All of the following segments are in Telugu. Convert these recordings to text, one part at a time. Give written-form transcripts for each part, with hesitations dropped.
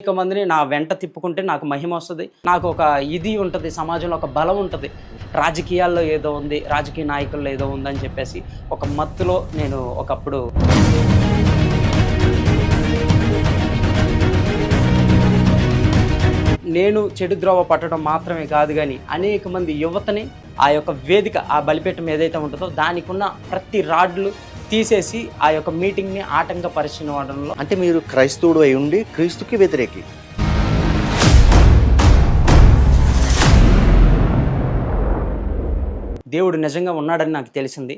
అనేక మందిని నా వెంట తిప్పుకుంటే నాకు మహిమ వస్తుంది, నాకు ఒక ఇది ఉంటుంది, సమాజంలో ఒక బలం ఉంటుంది. రాజకీయాల్లో ఏదో ఉంది, రాజకీయ నాయకుల్లో ఏదో ఉందని చెప్పేసి ఒక మత్తులో నేను ఒకప్పుడు నేను చెడు ద్రోవ పట్టడం మాత్రమే కాదు, కానీ అనేక మంది యువతని ఆ యొక్క వేదిక, ఆ బలిపీఠం ఏదైతే ఉంటుందో దానికి ఉన్న ప్రతి రాడ్లు తీసేసి ఆ యొక్క మీటింగ్ని ఆటంకపరిచిన వాడంలో. అంటే మీరు క్రైస్తవుడు అయి ఉండి క్రీస్తుకి వ్యతిరేకి. దేవుడు నిజంగా ఉన్నాడని నాకు తెలిసింది.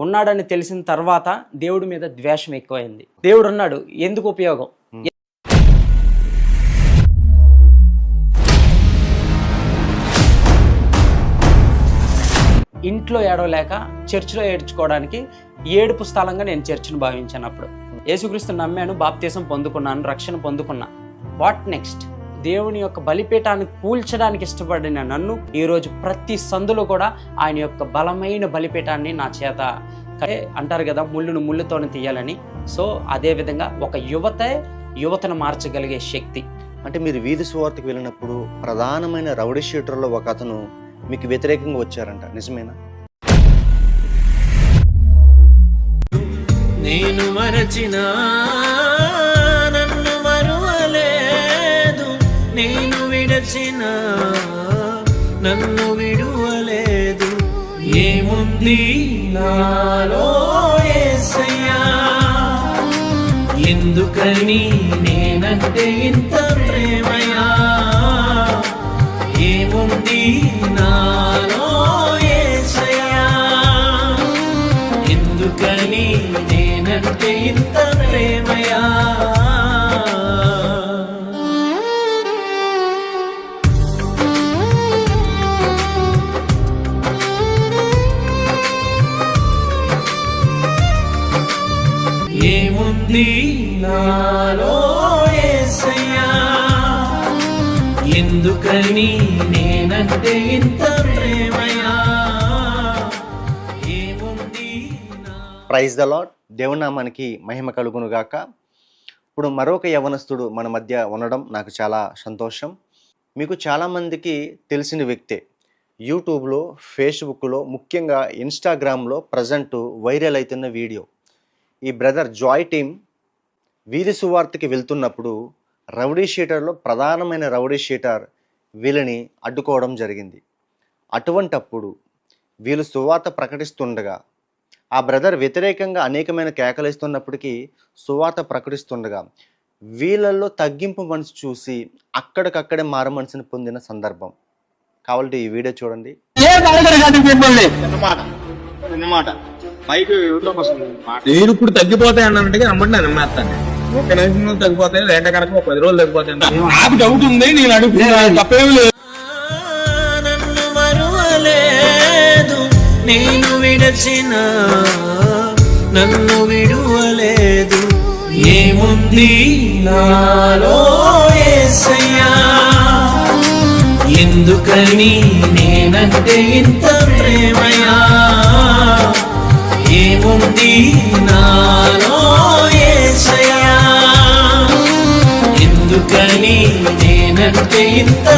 ఉన్నాడని తెలిసిన తర్వాత దేవుడి మీద ద్వేషం ఎక్కువైంది. దేవుడు ఉన్నాడు, ఎందుకు ఉపయోగం? ఇంట్లో ఏడవలేక చర్చిలో ఏడ్చుకోవడానికి ఏడుపు స్థలంగా నేను చర్చిని భావించాను. అప్పుడు యేసుక్రీస్తుని నమ్మాను, బాప్తీసం పొందుకున్నాను, రక్షణ పొందుకున్నా. What next? దేవుని యొక్క బలిపీఠాన్ని కూల్చడానికి ఇష్టపడిన నన్ను ఈరోజు ప్రతి సందులో కూడా ఆయన యొక్క బలమైన బలిపీఠాన్ని నా చేత అంటారు కదా, ముళ్ళును ముళ్ళుతోనే తీయాలని. సో అదేవిధంగా ఒక యువతను మార్చగలిగే శక్తి. అంటే మీరు వీధి సువార్తకు వెళ్ళినప్పుడు ప్రధానమైన రౌడీ షీటర్లో ఒక అతను మీకు వ్యతిరేకంగా వచ్చారంట, నిజమేనా? నేను మరచిన నన్ను మరువలేదు, నేను విడచిన నన్ను విడువలేదు. ఏముంది నాలో యేసయ్యా, ఎందుకని నేనంటే ఇంత ప్రేమయా? ఏముంది నాలో యేసయ్యా, ఎందుకని నేనంటే ఇంత ప్రేమయా? ఏముంది నాలో యేసయ్యా, ఎందుకని నేనంటే ఇంత ప్రేమయా? ఏముంది? Praise the Lord. దేవుని నామానికి మహిమ కలుగును గాక. ఇప్పుడు మరొక యవనస్తుడు మన మధ్య ఉండడం నాకు చాలా సంతోషం. మీకు చాలామందికి తెలిసిన వ్యక్తే. యూట్యూబ్లో, ఫేస్బుక్లో, ముఖ్యంగా ఇన్స్టాగ్రామ్లో ప్రజెంట్ వైరల్ అవుతున్న వీడియో. ఈ బ్రదర్ జాయ్ టీమ్ వీధి సువార్తకి వెళ్తున్నప్పుడు రౌడీ షీటర్లో ప్రధానమైన రౌడీ షీటర్ వీళ్ళని అడ్డుకోవడం జరిగింది. అటువంటప్పుడు వీళ్ళు సువార్త ప్రకటిస్తుండగా ఆ బ్రదర్ వ్యతిరేకంగా అనేకమైన కేకలేస్తున్నప్పటికీ సువార్త ప్రకటిస్తుండగా వీళ్ళల్లో తగ్గింపు మనసు చూసి అక్కడికక్కడే మారు మనసుని పొందిన సందర్భం. కావాలంటే ఈ వీడియో చూడండి. నేను ఇప్పుడు తగ్గిపోతాయి అన్నట్టుగా నమ్మండి, నమ్మేస్తాను. ఒక నిమిషం తగ్గిపోతాయి, లేట కనుక 10 రోజులు తగ్గిపోతాయి. నాకు డౌట్ ఉంది, నేను అడుగుతున్నాను, తప్పేమి లేదు. నన్ను మరువలేదు, నేను విడచిన నన్ను విడువలేదు. ఏముంది నాలో యేసయ్యా, ఎందుకని నేనంటే ఇంత ప్రేమయా? ఏముంది నాలో యేసయ్యా, ఎందుకని నేనంటే ఇంత?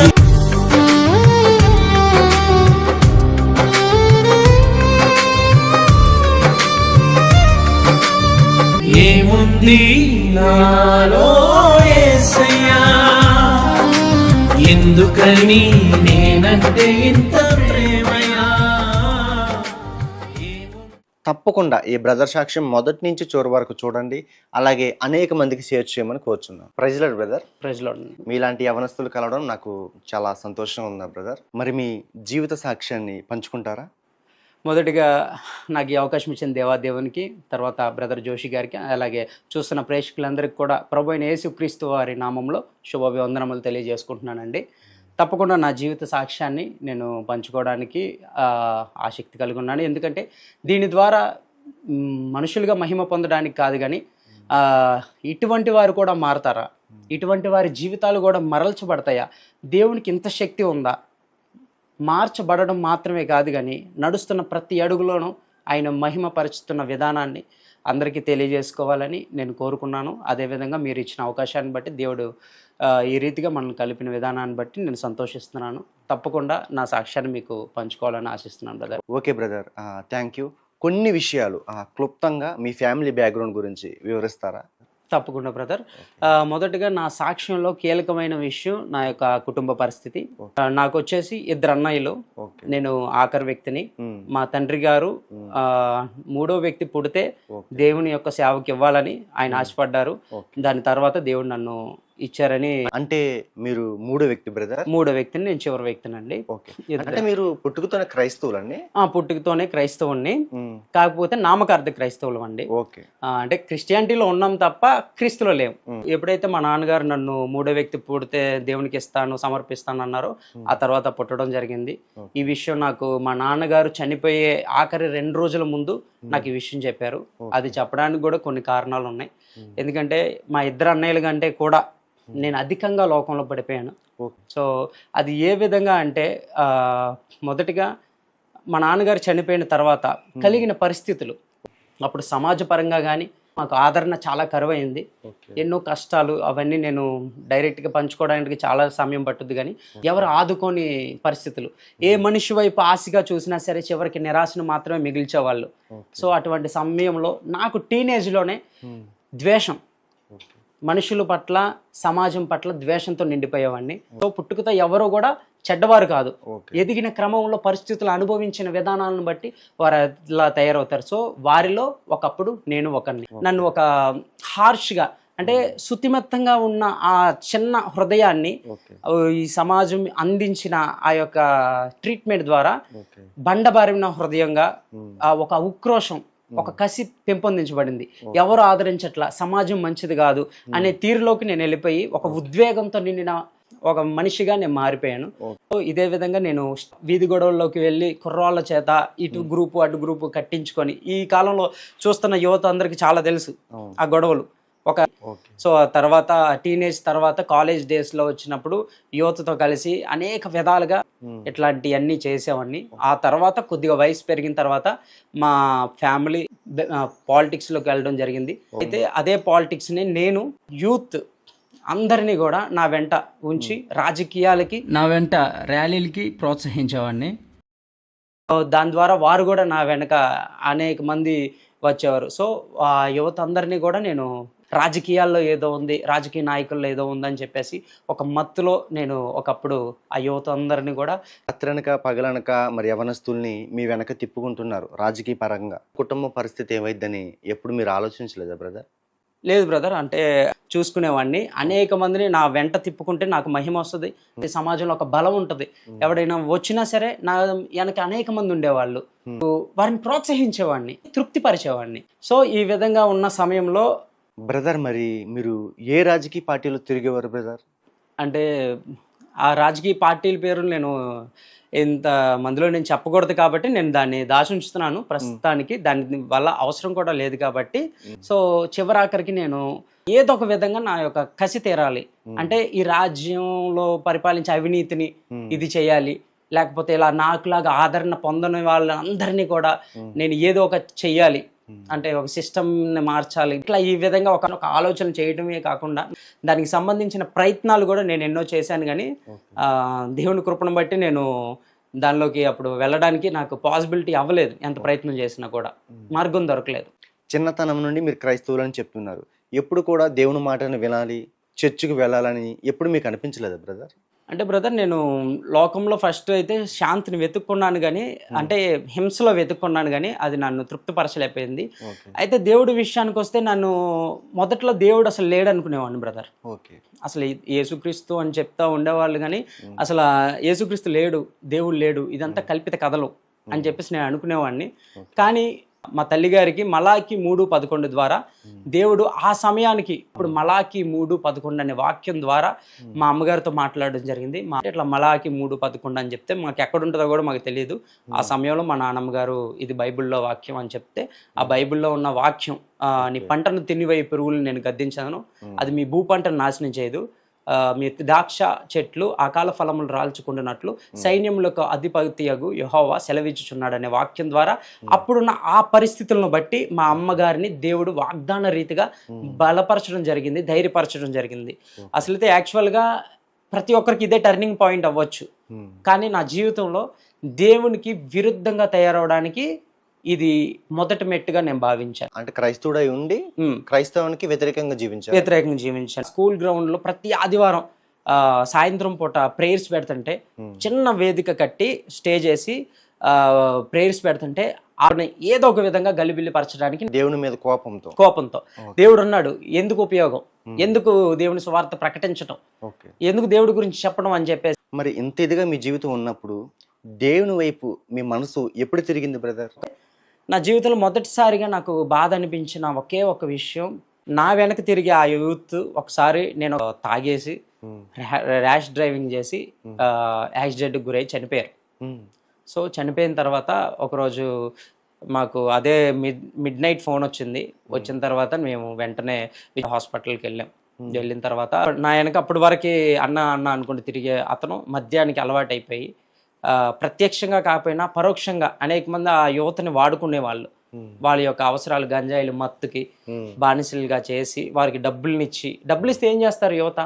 ఏముంది నాలో యేసయ్యా, ఎందుకని నేనంటే ఇంత ప్రేమయా? తప్పకుండా ఈ బ్రదర్ సాక్ష్యం మొదటి నుంచి చివరి వరకు చూడండి. అలాగే అనేక మందికి షేర్ చేయమని కోరుచున్నాను. Praise Lord brother. Praise Lord. మీలాంటి యవనస్తులు కలవడం నాకు చాలా సంతోషంగా ఉంది బ్రదర్. మరి మీ జీవిత సాక్ష్యాన్ని పంచుకుంటారా? మొదటిగా నాకు ఈ అవకాశం ఇచ్చిన దేవాదేవునికి, తర్వాత బ్రదర్ జోషి గారికి, అలాగే చూస్తున్న ప్రేక్షకులందరికీ కూడా ప్రభు అయిన యేసుక్రీస్తు వారి నామంలో శుభాభివందనములు తెలియజేసుకుంటున్నానండి. తప్పకుండా నా జీవిత సాక్ష్యాన్ని నేను పంచుకోవడానికి ఆసక్తి కలిగి ఉన్నాను. ఎందుకంటే దీని ద్వారా మనుషులుగా మహిమ పొందడానికి కాదు, కానీ ఇటువంటి వారు కూడా మారతారా? ఇటువంటి వారి జీవితాలు కూడా మరల్చబడతాయా? దేవునికి ఇంత శక్తి ఉందా? మార్చబడడం మాత్రమే కాదు, కానీ నడుస్తున్న ప్రతి అడుగులోనూ ఆయన మహిమపరుచుతున్న విధానాన్ని అందరికీ తెలియజేసుకోవాలని నేను కోరుకున్నాను. అదేవిధంగా మీరు ఇచ్చిన అవకాశాన్ని బట్టి దేవుడు ఈ రీతిగా మనం కలిపిన విధానాన్ని బట్టి నేను సంతోషిస్తున్నాను. తప్పకుండా నా సాక్ష్యాన్ని మీకు పంచుకోవాలని ఆశిస్తున్నాను brother. Okay brother, thank you. కొన్ని విషయాలు క్లుప్తంగా మీ ఫ్యామిలీ బ్యాక్గ్రౌండ్ గురించి వివరిస్తారా? తప్పకుండా బ్రదర్. మొదటగా నా సాక్ష్యంలో కీలకమైన విషయం నా యొక్క కుటుంబ పరిస్థితి. నాకు వచ్చేసి 2 అన్నయ్యలు, నేను ఆఖరి వ్యక్తిని. మా తండ్రి గారు మూడో వ్యక్తి పుడితే దేవుని యొక్క సేవకి ఇవ్వాలని ఆయన ఆశపడ్డారు. దాని తర్వాత దేవుడు నన్ను ఇచ్చారని. అంటే మీరు మూడో వ్యక్తి బ్రదర్? మూడో వ్యక్తిని, నేను చివరి వ్యక్తినండి. అంటే మీరు పుట్టుకతోనే క్రైస్తవులండి? పుట్టుకతోనే క్రైస్తవుని, కాకపోతే నామకార్థ క్రైస్తవులు అండి. అంటే క్రిస్టియానిటీలో ఉన్నాం తప్ప క్రీస్తులో లేవు. ఎప్పుడైతే మా నాన్నగారు నన్ను మూడో వ్యక్తి పుడితే దేవునికి ఇస్తాను, సమర్పిస్తాను అన్నారో ఆ తర్వాత పుట్టడం జరిగింది. ఈ విషయం నాకు మా నాన్నగారు చనిపోయే ఆఖరి 2 రోజుల ముందు నాకు ఈ విషయం చెప్పారు. అది చెప్పడానికి కూడా కొన్ని కారణాలు ఉన్నాయి. ఎందుకంటే మా 2 అన్నయ్యల కంటే కూడా నేను అధికంగా లోకంలో పడిపోయాను. సో అది ఏ విధంగా అంటే మొదటిగా మా నాన్నగారు చనిపోయిన తర్వాత కలిగిన పరిస్థితులు, అప్పుడు సమాజపరంగా కానీ మాకు ఆదరణ చాలా కరువైంది. ఎన్నో కష్టాలు అవన్నీ నేను డైరెక్ట్గా పంచుకోవడానికి చాలా సమయం పట్టుద్ది, కానీ ఎవరు ఆదుకోని పరిస్థితులు. ఏ మనిషి వైపు ఆశగా చూసినా సరే చివరికి నిరాశను మాత్రమే మిగిల్చేవాళ్ళు. సో అటువంటి సమయంలో నాకు టీనేజ్లోనే ద్వేషం, మనుషుల పట్ల సమాజం పట్ల ద్వేషంతో నిండిపోయేవాడిని. సో పుట్టుకతో ఎవరో కూడా చెడ్డవారు కాదు, ఎదిగిన క్రమంలో పరిస్థితులు అనుభవించిన విధానాలను బట్టి వారు అలా తయారవుతారు. సో వారిలో ఒకప్పుడు నేను ఒకరిని. నన్ను ఒక హార్ష్గా అంటే శుతిమెత్తంగా ఉన్న ఆ చిన్న హృదయాన్ని ఈ సమాజం అందించిన ఆ యొక్క ట్రీట్మెంట్ ద్వారా బండబారిన హృదయంగా ఒక ఉక్రోషం, ఒక కసి పెంపొందించబడింది. ఎవరు ఆదరించట్లా, సమాజం మంచిది కాదు అనే తీరులోకి నేను వెళ్ళిపోయి ఒక ఉద్వేగంతో నిండిన ఒక మనిషిగా నేను మారిపోయాను. సో ఇదే విధంగా నేను వీధి గొడవల్లోకి వెళ్ళి కుర్రాళ్ళ చేత ఇటు గ్రూపు అటు గ్రూపు కట్టించుకొని, ఈ కాలంలో చూస్తున్న యువత అందరికి చాలా తెలుసు ఆ గొడవలు. సో తర్వాత టీనేజ్ తర్వాత కాలేజ్ డేస్లో వచ్చినప్పుడు యువతతో కలిసి అనేక విధాలుగా ఇట్లాంటివన్నీ చేసేవాడిని. ఆ తర్వాత కొద్దిగా వయసు పెరిగిన తర్వాత మా ఫ్యామిలీ పాలిటిక్స్లోకి వెళ్ళడం జరిగింది. అయితే అదే పాలిటిక్స్ని నేను యూత్ అందరినీ కూడా నా వెంట ఉంచి రాజకీయాలకి, నా వెంట ర్యాలీలకి ప్రోత్సహించేవాడిని. దాని ద్వారా వారు కూడా నా వెనక అనేక మంది వచ్చేవారు. సో ఆ యువత అందరినీ కూడా నేను రాజకీయాల్లో ఏదో ఉంది, రాజకీయ నాయకుల్లో ఏదో ఉందని చెప్పేసి ఒక మత్తులో నేను ఒకప్పుడు ఆ యువత అందరినీ కూడా రాత్రనక పగలనక మరి యవనస్తుల్ని మీ వెనక తిప్పుకుంటున్నారు రాజకీయ పరంగా. కుటుంబ పరిస్థితి ఏమైందని ఎప్పుడు మీరు ఆలోచించలేదా బ్రదర్? లేదు బ్రదర్, అంటే చూసుకునేవాడిని. అనేక మందిని నా వెంట తిప్పుకుంటే నాకు మహిమ వస్తుంది, సమాజంలో ఒక బలం ఉంటుంది. ఎవడైనా వచ్చినా సరే నా వెనక అనేక మంది ఉండేవాళ్ళు, వారిని ప్రోత్సహించేవాడిని, తృప్తిపరిచేవాడిని. సో ఈ విధంగా ఉన్న సమయంలో బ్రదర్ మరి మీరు ఏ రాజకీయ పార్టీలో తిరిగేవారు బ్రదర్? అంటే ఆ రాజకీయ పార్టీల పేరు నేను ఇంత మందిలో నేను చెప్పకూడదు కాబట్టి నేను దాన్ని దాచుంచుతున్నాను ప్రస్తుతానికి. దాని వల్ల అవసరం కూడా లేదు కాబట్టి. సో చివరాఖరికి నేను ఏదో ఒక విధంగా నా యొక్క కసి తీరాలి. అంటే ఈ రాజ్యంలో పరిపాలించే అవినీతిని ఇది చేయాలి, లేకపోతే ఇలా నాకులాగా ఆదరణ పొందని వాళ్ళందరినీ కూడా నేను ఏదో ఒక చెయ్యాలి, అంటే ఒక సిస్టమ్ని మార్చాలి. ఇట్లా ఈ విధంగా ఒక ఆలోచన చేయడమే కాకుండా దానికి సంబంధించిన ప్రయత్నాలు కూడా నేను ఎన్నో చేశాను. కానీ దేవుని కృపను బట్టి నేను దానిలోకి అప్పుడు వెళ్ళడానికి నాకు పాసిబిలిటీ అవ్వలేదు. ఎంత ప్రయత్నం చేసినా కూడా మార్గం దొరకలేదు. చిన్నతనం నుండి మీరు క్రైస్తవులు అని చెప్తున్నారు. ఎప్పుడు కూడా దేవుని మాటను వినాలి, చర్చికి వెళ్ళాలని ఎప్పుడు మీకు అనిపించలేదు బ్రదర్? అంటే బ్రదర్, నేను లోకంలో ఫస్ట్ అయితే శాంతిని వెతుక్కున్నాను, కానీ అంటే హింసలో వెతుక్కున్నాను, కానీ అది నన్ను తృప్తిపరచలేకపోయింది. అయితే దేవుడి విషయానికి వస్తే నన్ను మొదట్లో దేవుడు అసలు లేడు అనుకునేవాడిని బ్రదర్. అసలు యేసుక్రీస్తు అని చెప్తా ఉండేవాళ్ళు, కానీ అసలు యేసుక్రీస్తు లేడు, దేవుడు లేడు, ఇదంతా కల్పిత కథలు అని చెప్పేసి నేను అనుకునేవాడిని. కానీ మా తల్లిగారికి మలాకి 3:11 ద్వారా దేవుడు ఆ సమయానికి ఇప్పుడు మలాకి 3:11 అనే వాక్యం ద్వారా మా అమ్మగారితో మాట్లాడడం జరిగింది. ఇట్లా మలాకి 3:11 అని చెప్తే మాకు ఎక్కడుంటుందో కూడా మాకు తెలియదు. ఆ సమయంలో మా నాన్నమ్మ గారు ఇది బైబిల్లో వాక్యం అని చెప్తే, ఆ బైబిల్లో ఉన్న వాక్యం నీ పంటను తినివై పురుగులు నేను గద్దించాను, అది మీ భూ పంటను నాశనం చేయదు, మీ ద్రాక్ష చెట్లు అకాల ఫలములు రాల్చుకుంటున్నట్లు సైన్యములకు అధిపతియగు యెహోవా సెలవిచ్చుచున్నాడనే వాక్యం ద్వారా అప్పుడున్న ఆ పరిస్థితులను బట్టి మా అమ్మగారిని దేవుడు వాగ్దాన రీతిగా బలపరచడం జరిగింది, ధైర్యపరచడం జరిగింది. అసలైతే యాక్చువల్గా ప్రతి ఒక్కరికి ఇదే టర్నింగ్ పాయింట్ అవ్వచ్చు, కానీ నా జీవితంలో దేవునికి విరుద్ధంగా తయారవడానికి ఇది మొదటి మెట్టుగా నేను భావించాను. అంటే క్రైస్తవుడై ఉండి క్రైస్తవానికి వ్యతిరేకంగా జీవించాను. స్కూల్ గ్రౌండ్ లో ప్రతి ఆదివారం సాయంత్రం పూట ప్రేయర్స్ పెడుతుంటే చిన్న వేదిక కట్టి స్టేజ్ వేసి ప్రేయర్స్ పెడుతుంటే ఆవిడని ఏదో ఒక విధంగా గలిబిల్లి పరచడానికి దేవుని మీద కోపంతో దేవుడు ఉన్నాడు, ఎందుకు ఉపయోగం, ఎందుకు దేవుని సువార్త ప్రకటించడం, ఎందుకు దేవుడి గురించి చెప్పడం అని చెప్పేసి. మరి ఇంత ఇదిగా మీ జీవితం ఉన్నప్పుడు దేవుని వైపు మీ మనసు ఎప్పుడు తిరిగింది బ్రదర్? నా జీవితంలో మొదటిసారిగా నాకు బాధ అనిపించిన ఒకే ఒక విషయం, నా వెనక తిరిగి ఆ యూత్ ఒకసారి నేను తాగేసి ర్యాష్ డ్రైవింగ్ చేసి యాక్సిడెంట్కి గురై చనిపోయారు. సో చనిపోయిన తర్వాత ఒకరోజు మాకు అదే మిడ్ నైట్ ఫోన్ వచ్చిన తర్వాత మేము వెంటనే హాస్పిటల్కి వెళ్ళిన తర్వాత నా వెనక అప్పటి వరకు అన్న అనుకుంటూ తిరిగే అతను మద్యానికి అలవాటు అయిపోయి ప్రత్యక్షంగా కాకపోయినా పరోక్షంగా అనేక మంది ఆ యువతని వాడుకునే వాళ్ళు, వాళ్ళ యొక్క అవసరాలు గంజాయిలు మత్తుకి బానిసలుగా చేసి వారికి డబ్బులు ఇస్తే ఏం చేస్తారు యువత,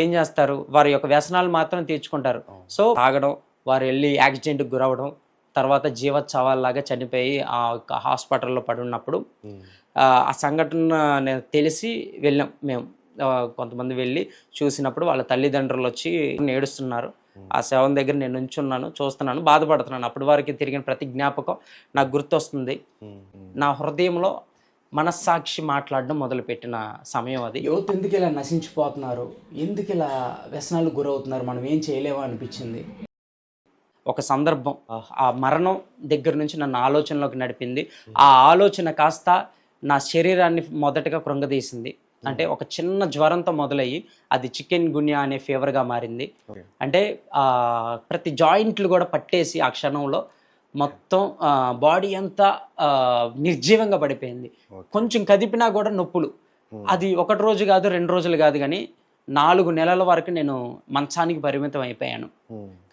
ఏం చేస్తారు, వారి యొక్క వ్యసనాలు మాత్రం తీర్చుకుంటారు. సో తాగడం, వారు వెళ్ళి యాక్సిడెంట్కి గురవడం, తర్వాత జీవోత్సవాల్లాగా చనిపోయి ఆ యొక్క హాస్పిటల్లో పడి ఉన్నప్పుడు ఆ సంఘటన నేను తెలిసి వెళ్ళాం. మేము కొంతమంది వెళ్ళి చూసినప్పుడు వాళ్ళ తల్లిదండ్రులు వచ్చి ఏడుస్తున్నారు. ఆ శవం దగ్గర నేను నుంచున్నాను, చూస్తున్నాను, బాధపడుతున్నాను. అప్పటి వరకు తిరిగిన ప్రతి జ్ఞాపకం నాకు గుర్తొస్తుంది. నా హృదయంలో మనస్సాక్షి మాట్లాడడం మొదలుపెట్టిన సమయం అది. యువత ఎందుకు ఇలా నశించిపోతున్నారు, ఎందుకు ఇలా వ్యసనాలు గురవుతున్నారు, మనం ఏం చేయలేమో అనిపించింది. ఒక సందర్భం ఆ మరణం దగ్గర నుంచి నన్ను ఆలోచనలోకి నడిపింది. ఆ ఆలోచన కాస్త నా శరీరాన్ని మొదటగా కృంగదీసింది. అంటే ఒక చిన్న జ్వరంతో మొదలయ్యి అది చికెన్ గున్యా అనే ఫీవర్గా మారింది. అంటే ప్రతి జాయింట్లు కూడా పట్టేసి ఆ క్షణంలో మొత్తం బాడీ అంతా నిర్జీవంగా పడిపోయింది. కొంచెం కదిపినా కూడా నొప్పులు. అది 1 రోజు కాదు, 2 రోజులు కాదు, కానీ 4 నెలల వరకు నేను మంచానికి పరిమితం అయిపోయాను.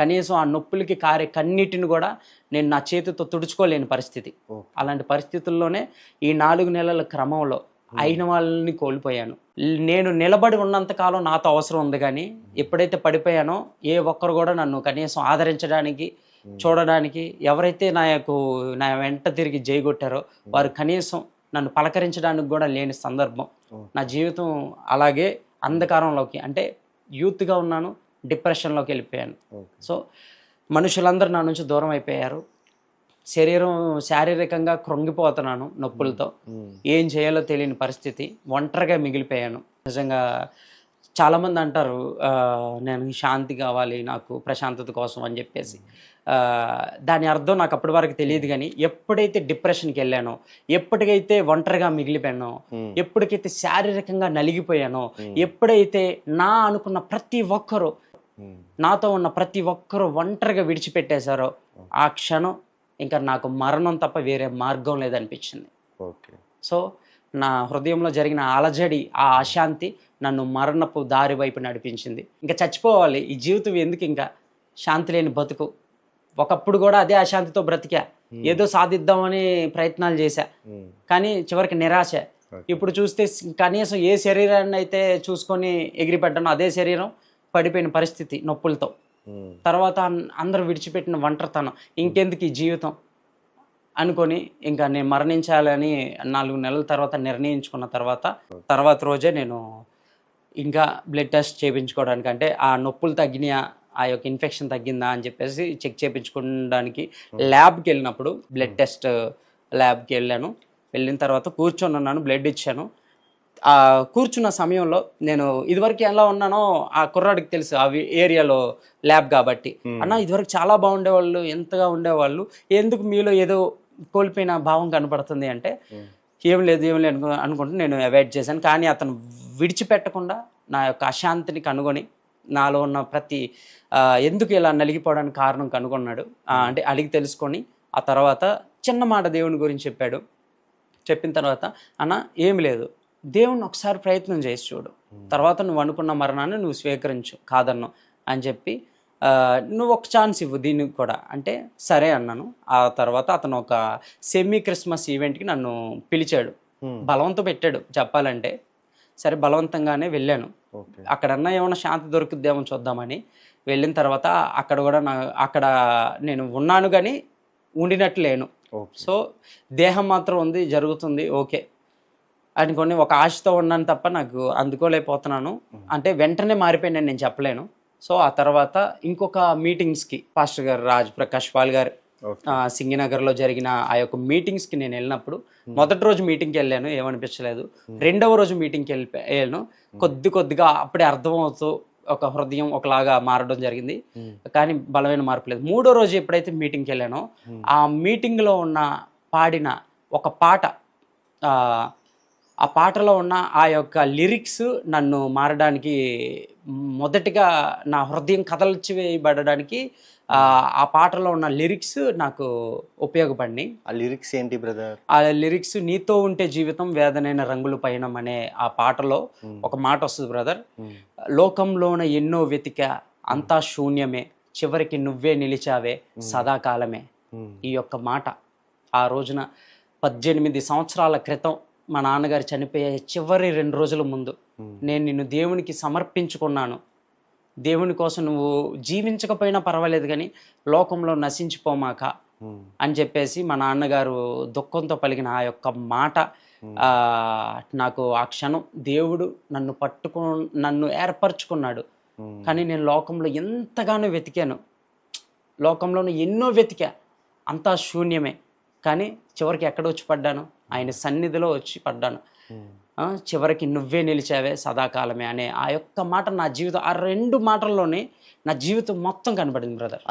కనీసం ఆ నొప్పులకి కారే కన్నీటిని కూడా నేను నా చేతితో తుడుచుకోలేని పరిస్థితి. అలాంటి పరిస్థితుల్లోనే ఈ 4 నెలల క్రమంలో అయిన వాళ్ళని కోల్పోయాను. నేను నిలబడి ఉన్నంతకాలం నాతో అవసరం ఉంది, కానీ ఎప్పుడైతే పడిపోయానో ఏ ఒక్కరు కూడా నన్ను కనీసం ఆదరించడానికి, చూడడానికి, ఎవరైతే నా వెంట తిరిగి జైగొట్టారో వారు కనీసం నన్ను పలకరించడానికి కూడా లేని సందర్భం. నా జీవితం అలాగే అంధకారంలోకి, అంటే యూత్గా ఉన్నాను, డిప్రెషన్లోకి వెళ్ళిపోయాను. సో మనుషులందరూ నా నుంచి దూరం అయిపోయారు. శారీరకంగా కృంగిపోతున్నాను నొప్పులతో, ఏం చేయాలో తెలియని పరిస్థితి, ఒంటరిగా మిగిలిపోయాను. నిజంగా చాలామంది అంటారు నేను శాంతి కావాలి, నాకు ప్రశాంతత కోసం అని చెప్పేసి. దాని అర్థం నాకు అప్పటి వరకు తెలియదు, కానీ ఎప్పుడైతే డిప్రెషన్కి వెళ్ళానో, ఎప్పటికైతే ఒంటరిగా మిగిలిపోయానో, ఎప్పటికైతే శారీరకంగా నలిగిపోయానో, ఎప్పుడైతే నా అనుకున్న ప్రతి ఒక్కరూ, నాతో ఉన్న ప్రతి ఒక్కరూ ఒంటరిగా విడిచిపెట్టేశారో, ఆ క్షణం ఇంకా నాకు మరణం తప్ప వేరే మార్గం లేదనిపించింది. సో నా హృదయంలో జరిగిన అలజడి, ఆ అశాంతి నన్ను మరణపు దారి వైపు నడిపించింది. ఇంకా చచ్చిపోవాలి, ఈ జీవితం ఎందుకు, ఇంకా శాంతి లేని బతుకు. ఒకప్పుడు కూడా అదే అశాంతితో బ్రతికా, ఏదో సాధిద్దామని ప్రయత్నాలు చేశా, కానీ చివరికి నిరాశ. ఇప్పుడు చూస్తే కనీసం ఏ శరీరాన్ని అయితే చూసుకొని ఎగిరిపడ్డానో అదే శరీరం పడిపోయిన పరిస్థితి నొప్పులతో. తర్వాత అందరూ విడిచిపెట్టిన ఒంటరితనం, ఇంకెందుకు ఈ జీవితం అనుకొని ఇంకా నేను మరణించాలని 4 నెలల తర్వాత నిర్ణయించుకున్న తర్వాత రోజే నేను ఇంకా బ్లడ్ టెస్ట్ చేయించుకోవడానికి, అంటే ఆ నొప్పులు తగ్గినాయా, ఆ యొక్క ఇన్ఫెక్షన్ తగ్గిందా అని చెప్పేసి చెక్ చేయించుకోవడానికి ల్యాబ్కి వెళ్ళినప్పుడు, బ్లడ్ టెస్ట్ ల్యాబ్కి వెళ్ళిన తర్వాత కూర్చొని బ్లడ్ ఇచ్చాను. ఆ కూర్చున్న సమయంలో నేను ఇదివరకు ఎలా ఉన్నానో ఆ కుర్రాడికి తెలుసు, ఆ ఏరియాలో ల్యాబ్ కాబట్టి, అన్న ఇదివరకు చాలా బాగుండేవాళ్ళు, ఎంతగా ఉండేవాళ్ళు, ఎందుకు మీలో ఏదో కోల్పోయిన భావం కనపడుతుంది అంటే, ఏం లేదు అనుకుంటూ నేను అవాయిడ్ చేశాను. కానీ అతను విడిచిపెట్టకుండా నా యొక్క అశాంతిని కనుగొని, నాలో ఉన్న ప్రతి ఎందుకు ఇలా నలిగిపోవడానికి కారణం కనుగొన్నాడు. అంటే అడిగి తెలుసుకొని ఆ తర్వాత చిన్న మాట దేవుని గురించి చెప్పాడు. చెప్పిన తర్వాత, అన్న ఏమి లేదు, దేవుణ్ణి ఒకసారి ప్రయత్నం చేసి చూడు, తర్వాత నువ్వు అనుకున్న మరణాన్ని నువ్వు స్వీకరించు, కాదన్ను అని చెప్పి నువ్వు ఒక ఛాన్స్ ఇవ్వు దీనికి కూడా అంటే సరే అన్నాను. ఆ తర్వాత అతను ఒక సెమీ క్రిస్మస్ ఈవెంట్కి నన్ను పిలిచాడు, బలవంతం పెట్టాడు చెప్పాలంటే. సరే బలవంతంగానే వెళ్ళాను. అక్కడన్నా ఏమైనా శాంతి దొరుకుద్దేమో చూద్దామని వెళ్ళిన తర్వాత అక్కడ నేను ఉన్నాను కానీ ఉండినట్టు లేను. సో దేహం మాత్రం ఉంది, జరుగుతుంది, ఓకే అనుకొని ఒక ఆశతో ఉన్నాను తప్ప నాకు అందుకోలేకపోతున్నాను. అంటే వెంటనే మారిపోయినాను నేను చెప్పలేను. సో ఆ తర్వాత ఇంకొక మీటింగ్స్కి పాస్టర్ గారు రాజ్ ప్రకాష్ పాల్ గారు సింగినగర్లో జరిగిన ఆ యొక్క మీటింగ్స్కి నేను వెళ్ళినప్పుడు మొదటి రోజు మీటింగ్కి వెళ్ళాను, ఏమనిపించలేదు. రెండవ రోజు మీటింగ్కి వెళ్ళాను, కొద్దిగా అప్పుడే అర్థమవుతూ ఒక హృదయం ఒకలాగా మారడం జరిగింది, కానీ బలమైన మార్పు లేదు. మూడో రోజు ఎప్పుడైతే మీటింగ్కి వెళ్ళానో ఆ మీటింగ్లో ఉన్న పాడిన ఒక పాట, ఆ పాటలో ఉన్న ఆ యొక్క లిరిక్స్ నన్ను మారడానికి, మొదటిగా నా హృదయం కదల్చివేయబడడానికి ఆ పాటలో ఉన్న లిరిక్స్ నాకు ఉపయోగపడినాయి. ఆ లిరిక్స్ ఏంటి బ్రదర్? ఆ లిరిక్స్ నీతో ఉంటే జీవితం వేదనైన రంగులు పయనం అనే ఆ పాటలో ఒక మాట వస్తుంది బ్రదర్. లోకంలోన ఎన్నో వెతికా అంతా శూన్యమే, చివరికి నువ్వే నిలిచావే సదాకాలమే. ఈ యొక్క మాట ఆ రోజున 18 సంవత్సరాల క్రితం మా నాన్నగారు చనిపోయే చివరి 2 రోజుల ముందు నేను నిన్ను దేవునికి సమర్పించుకున్నాను, దేవుని కోసం నువ్వు జీవించకపోయినా పర్వాలేదు కానీ లోకంలో నశించిపోమాక అని చెప్పేసి మా నాన్నగారు దుఃఖంతో పలికిన ఆ యొక్క మాట నాకు ఆ క్షణం దేవుడు నన్ను ఏర్పరచుకున్నాడు. కానీ నేను లోకంలో ఎంతగానో వెతికాను, లోకంలోనూ ఎన్నో వెతికా, అంతా శూన్యమే. కానీ చివరికి ఎక్కడ వచ్చి పడ్డాను? ఆయన సన్నిధిలో వచ్చి పడ్డాను. చివరికి నువ్వే నిలిచావే సదాకాలమే అనే ఆ యొక్క మాట నా జీవితం, ఆ 2 మాటల్లోనే నా జీవితం మొత్తం కనబడింది బ్రదర్.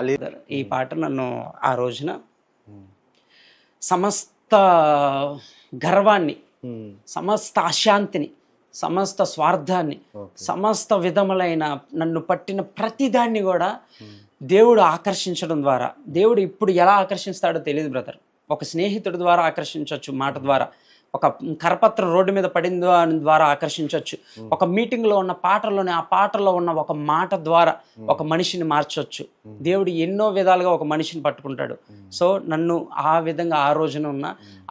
ఈ పాట నన్ను ఆ రోజున సమస్త గర్వాన్ని, సమస్త అశాంతిని, సమస్త స్వార్థాన్ని, సమస్త విధములైన నన్ను పట్టిన ప్రతిదాన్ని కూడా దేవుడు ఆకర్షించడం ద్వారా, దేవుడు ఇప్పుడు ఎలా ఆకర్షిస్తాడో తెలియదు బ్రదర్. ఒక స్నేహితుడి ద్వారా ఆకర్షించవచ్చు, మాట ద్వారా, ఒక కరపత్రం రోడ్డు మీద పడిన ద్వారా ఆకర్షించవచ్చు, ఒక మీటింగ్లో ఉన్న పాటలోనే ఆ పాటలో ఉన్న ఒక మాట ద్వారా ఒక మనిషిని మార్చవచ్చు. దేవుడు ఎన్నో విధాలుగా ఒక మనిషిని పట్టుకుంటాడు. సో నన్ను ఆ విధంగా ఆ రోజున ఉన్న